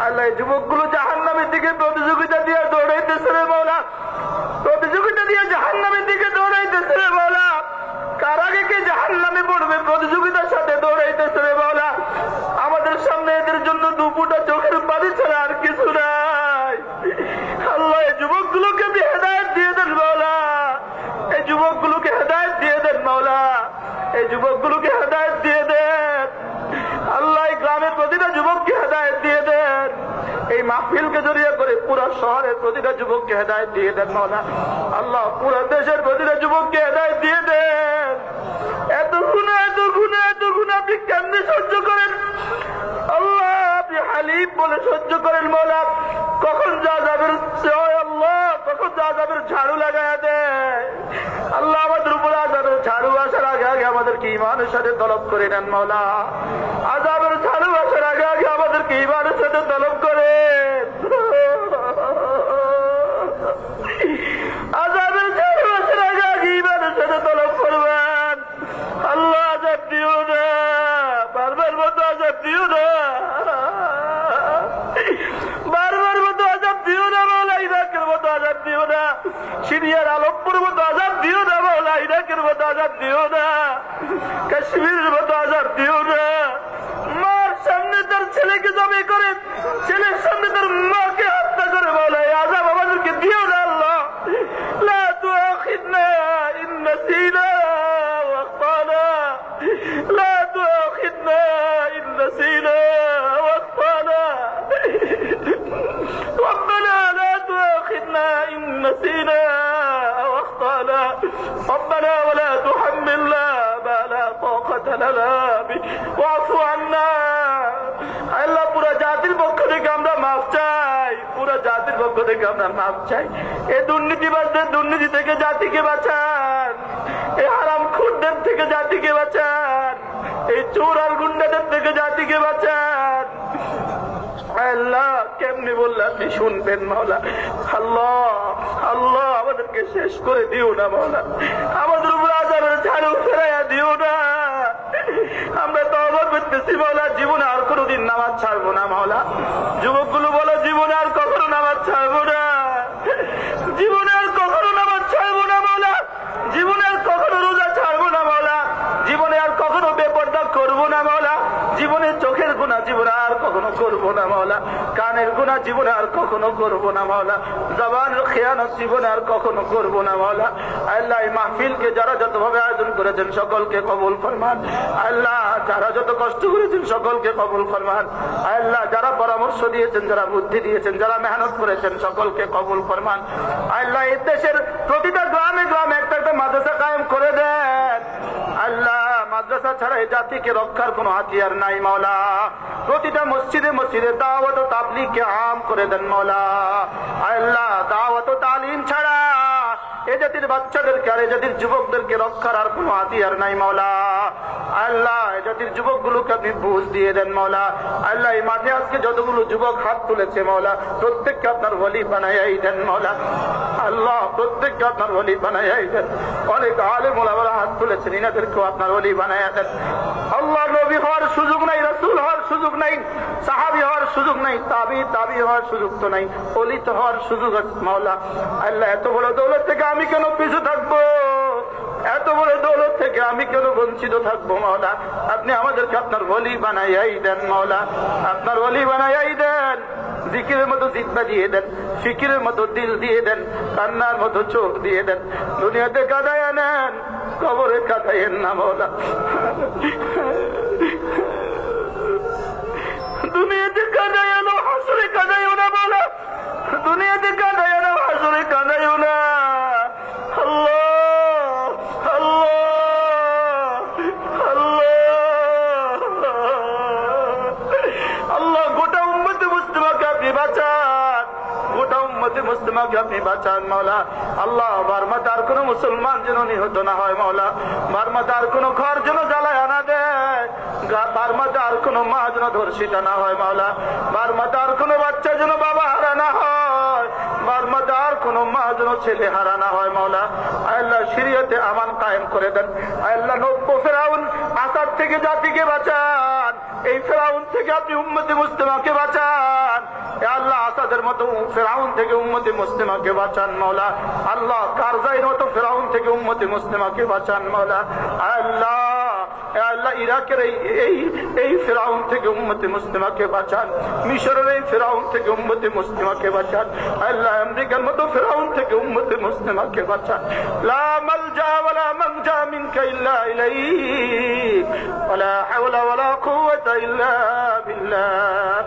আল্লাহ। যুবকগুলো জাহান্নামের দিকে প্রতিযোগিতা দিয়ে দৌড়াইতেছে রে মওলা, প্রতিযোগিতা দিয়ে জাহান্নামের দিকে দৌড়াইতেছে রে মওলা। কার আগে কে জাহান্নামে পড়বে প্রতিযোগিতার সাথে দৌড়াইতেছে রে মওলা। আমাদের সামনে এদের জন্য দুপুটা চোখের পানি ছাড়া আর কিছু নাই আল্লাহ। এই যুবকগুলোকে আপনি হেদায়েত দিয়ে দেন মওলা, এই যুবকগুলোকে হেদায়েত দিয়ে দেন মওলা, এই যুবকগুলোকে হেদায়েত দিয়ে দেন আল্লাহ। এই গ্রামের প্রতিটা যুবককে হেদায়েত দিয়ে দেন, এই মাহফিলকে জড়িয়ে করে পুরা শহরের প্রতিটা যুবককে হেদায়েত দিয়ে দেন মওলা। আল্লাহ পুরা দেশের প্রতিটা যুবককে হেদায়েত দিয়ে দেন। এত গুনাহ আপনি কেমনে সহ্য করেন আল্লাহ? আপনি হালিম বলে সহ্য করেন মওলা। কখন যা যাবের আল্লাহ, কখন যা যাবের ঝাড়ু লাগায় দেয় আল্লাহ। আমাদের উপরে আযাবের ঝাড়ু আসার আগে আগে আমাদেরকে ঈমানের সাথে তলব করে নেন মওলা। আযাবের ঝাড়ু আসার আগে আগে আমাদেরকে ঈমানের সাথে তলব করেন। আযাবের ঝাড়ু আসার আগে আগে ঈমানের সিরিয়ার আলোকপুর মতো আজাদ দিও না মাওলা, ইরাকের মতো আজাদ দিও না, কাশ্মীরের মতো আজাদ দিও না। মার সামনে তার ছেলেকে জবে করে, ছেলের সামনে তার মাকে হত্যা করে মাওলা, এই আযাব আমাদেরকে দিও না আল্লাহ। লা তুআখিযনা ইন নাসিনা ওয়া আখতানা, লা তুআখিযনা ইন নাসিনা ওয়া আখতানা, ربنا لا تؤاخذنا إن نسينا أو أخطأنا، ربنا ولا تحملنا ما لا طاقة لنا به واعف عنا। আল্লাহ পুরো জাতির পক্ষ থেকে আমরা মাফ চাই, পুরো জাতির পক্ষ থেকে আমরা মাফ চাই। এই দুর্নীতিবাজদের দুর্নীতি থেকে জাতিকে বাঁচান, এই হারামখোরদের থেকে জাতিকে বাঁচান, এই চোর আর গুন্ডাদের থেকে জাতিকে বাঁচান। আল্লাহ কেমনি বললে আপনি শুনবেন মাওলা। আল্লাহ আল্লাহ আমাদেরকে শেষ করে দিও না মাওলা, আমাদের উপর আযাবের ঝাড়ু ফেরাইয়া দিও না। আমরা তওবা করতেছি মাওলা, জীবনে আর কোনোদিন নামাজ ছাড়বো না মাওলা। যুবকগুলো বলো জীবনে আর কখনো নামাজ ছাড়বো না, জীবনে আর কখনো নামাজ ছাড়বো না মাওলা, জীবনে আর কখনো রোজা ছাড়বো না মাওলা, জীবনে আর কখনো বেপরদা করবো না মাওলা, জীবনে চোখের গুনাহ জীবনে আর কখনো করবো না মাওলা, কানের গুনাহ জীবনে আর কখনো করবো না মাওলা, জবানের খেয়ানত জীবনে আর কখনো করবো না মাওলা। আল্লাহ এই মাহফিলকে যারা যতভাবে আয়োজন করেছেন সকলকে কবুল ফরমান। আল্লাহ যারা যত কষ্ট করেছেন সকলকে কবুল ফরমান। আল্লাহ যারা পরামর্শ দিয়েছেন, যারা বুদ্ধি দিয়েছেন, যারা মেহনত করেছেন সকলকে কবুল ফরমান। আল্লাহ এই দেশের প্রতিটা গ্রামে গ্রামে একটা একটা মাদ্রাসা কায়েম করে দেন। আল্লাহ মাদ্রাসা ছাড়া এই জাতিকে রক্ষার কোনো হাতিয়ার নাই মাওলা। প্রতিটা মসজিদে মসজিদে দাওয়াত ও তাবলীগকে আম করে দেন মাওলা। আল্লাহ দাওয়াত ও তালিম ছাড়া এ জাতির বাচ্চাদেরকে আর এ জাতির যুবকদেরকে রক্ষার আর কোনো হাতিয়ার নাই মাওলা। আল্লাহ এ জাতির যুবকগুলোকে আপনি বুঝ দিয়ে দেন মাওলা। আল্লাহ এই মাঠে আজকে যতগুলো যুবক হাত তুলেছে মাওলা, প্রত্যেককে আপনার ওলি বানাইয়াই দেন মাওলা। আল্লাহ প্রত্যেককে আপনার ওলি বানাইয়াই দেন। অনেক আলেম ওলামারা হাত তুলেছেন, ইনাদেরকেও আপনার ওলি বানাইয়া দেন। আল্লাহ নবী হওয়ার সুযোগ নাই, রাসূল হওয়ার সুযোগ নাই, সাহাবী হওয়ার সুযোগ নাই, তাবি হওয়ার সুযোগ তো নাই, ওলি তো হওয়ার সুযোগ আছে মাওলা। আল্লাহ এত বড় দৌলত থেকে আমি কেন পিছু থাকবো, এত বড় দৌলত থেকে আমি কেন বঞ্চিত থাকবো মাওলা। আপনি আমাদেরকে আপনার ওলি বানাইয়াই দেন মাওলা, আপনার ওলি বানাইয়াই দেন। জিকিরের মতো জিব্বা দিয়ে দেন, ফিকিরের মতো দিল দিয়ে দেন, কান্নার মতো চোখ দিয়ে দেন। দুনিয়াতে কাঁদাইয়া নেন, কবরে কাঁদাইয়েন না মাওলা। দুনিয়াতে কাঁদাইয়া না, হাসরে কাঁদাইও না মাওলা। দুনিয়াতে কাঁদাইয়া না, হাসরে কাঁদাইও না। আল্লাহ মুসলিমাকে আপনি বাঁচান মাওলা। আল্লাহ বার্মাতে আর কোন মুসলমান যেন নিহত না হয় মাওলা। বার্মাতে আর কোন ঘর যেন জ্বালায় আনা দেয়, বার্মাতে আর কোন মা যেন ধর্ষিতা না হয় মাওলা। বার্মাতে আর কোন বাচ্চা যেন বাবা হারা না হয়, বার্মাতে আর কোন মা যেন ছেলে হারা না হয় মাওলা। আল্লাহ শরীয়তে আমান কায়েম করে দেন। আল্লাহ নব্য ফেরাউন আসাদ থেকে জাতিকে বাঁচান, এই ফেরাউন থেকে আপনি উম্মতে মুসলিমাকে বাঁচান। আল্লাহ আসাদের মতো ফেরাউন থেকে উম্মতে মুসলিমাকে বাঁচান মাওলা। আল্লাহ কারজাইয়ের মতো ফেরাউন থেকে উম্মতে মুসলিমাকে বাঁচান মাওলা। আল্লাহ আল্লাহ ইরাকের এই ফেরাউন থেকে উম্মতে মুসলিমাকে বাঁচান, মিশরের এই ফেরাউন থেকে উম্মতে মুসলিমাকে বাঁচান। আল্লাহ আমেরিকার মতো ফেরাউন থেকে উম্মতে মুসলিমাকে বাঁচান। লা মালজা ওয়ালা মানজা মিনকা ইল্লা ইলাইক ওয়ালা হাওলা ওয়ালা কুওয়াতা ইল্লা বিল্লাহ।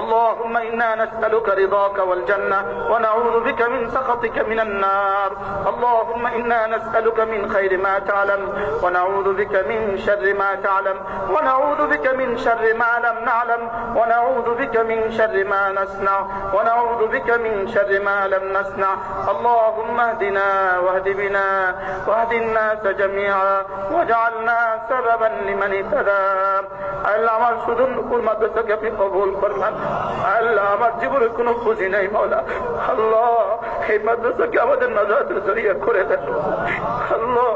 اللهم إنا نسألك رضاك والجنة ونعوذ بك من سخطك من النار. اللهم إنا نسألك من خير ما تعلم ونعوذ بك من شر ما تعلم ونعوذ بك من شر ما لم نعلم ونعوذ بك من شر ما نصنع ونعوذ بك من شر ما لم نصنع. اللهم اهدنا واهد بنا واهد الناس جميعا واجعلنا سببا لمن اهتدى. আল্লাহ আমার শুধু নূপুর মাদ্রাসাকে আপনি কবুল করবেন। আল্লাহ আমার জীবনে কোনো খুশি নাই মাওলা। আল্লাহ এই মাদ্রাসাকে আমাদের নাজাতের জরিয়া করে দেন আল্লাহ।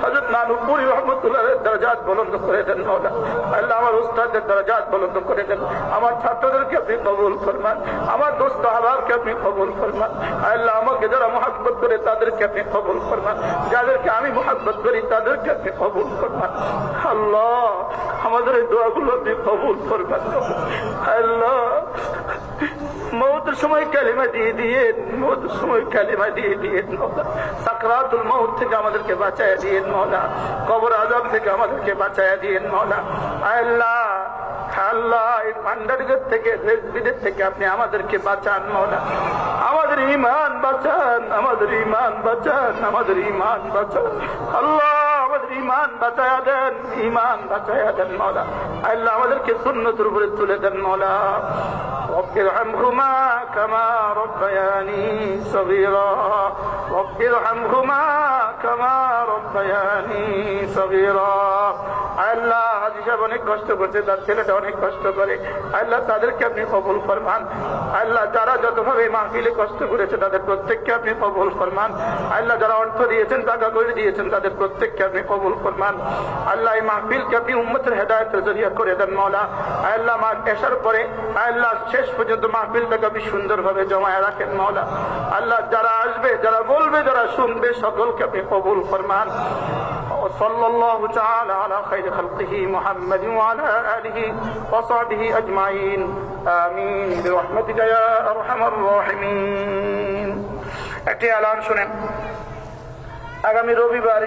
হযরত নানুপুরি রহমতুল্লাহের দরজাত বুলন্দ করে দেন মওলা। আল্লাহ আমার উস্তাদের দরজাত বুলন্দ করে দেন। আমার ছাত্রদেরকে আপনি কবুল ফরমান, আমার দোস্ত আহবাবকে আপনি কবুল ফরমান। আল্লাহ আমাকে যারা মুহাব্বত করে তাদেরকে আপনি কবুল ফরমান, যাদেরকে আমি মুহাব্বত করি তাদেরকে আপনি কবুল ফরমান। আল্লাহ আমাদের এই দোয়াগুলো আপনি কবুল ফরমান। আল্লাহ মওতের সময় কালিমা দিয়ে দিয়ে, মওতের সময় কালিমা দিয়ে দিয়ে মওলা, সাকরাতুল মওত থেকে আমাদেরকে বাঁচায়া দিয়েন মওলা, কবর আযাব থেকে আমাদেরকে বাঁচায়া দিয়েন মওলা। আল্লাহ আল্লাহ এই পান্ডারদের থেকে, দেশ বিদেশ থেকে আপনি আমাদেরকে বাঁচান মওলা। আমাদের ঈমান বাঁচান, আমাদের ঈমান বাঁচান, আমাদের ঈমান বাঁচান আল্লাহ। আমাদের ঈমান বাঁচায়া দেন, ঈমান বাঁচায়া দেন মওলা। আল্লাহ আমাদেরকে সুন্নতের উপরে তুলে দেন মওলা। رب ارحمهما كما ربياني صغيرا رب ارحمهما كما ربياني صغيرا। আল্লাহ হাজী সাহেব অনেক কষ্ট করছে, তার ছেলেটা অনেক কষ্ট করে। আল্লাহ তাদেরকে আপনি কবুল ফরমান। আল্লাহ যারা যতভাবে মাহফিলে কষ্ট করেছে তাদের প্রত্যেককে আপনি কবুল ফরমান। আল্লাহ যারা অর্থ দিয়েছেন, টাকা করে দিয়েছেন, তাদের প্রত্যেককে আপনি কবুল ফরমান। আল্লাহ এই মাহফিলকে আপনি উম্মতের হেদায়েতের জরিয়া করে দেন মওলা। আল্লাহ মা এসার পরে আল্লাহ শেষ পর্যন্ত মাহফিলটাকে আপনি সুন্দরভাবে জমায়ে রাখেন মওলা। আল্লাহ যারা আসবে, যারা বলবে, যারা শুনবে, সকলকে আপনি কবুল ফরমান। সাল্লাল্লাহু তাআলা আলা খায়রি খালকিহি মুহাম্মাদিন ওয়া আলা আলিহি ওয়া সাহবিহি আজমাইন। আমিন বিরহমাতিকা ইয়া আরহামার রাহিমিন। একটি এলান শুনেন, আগামী রবিবার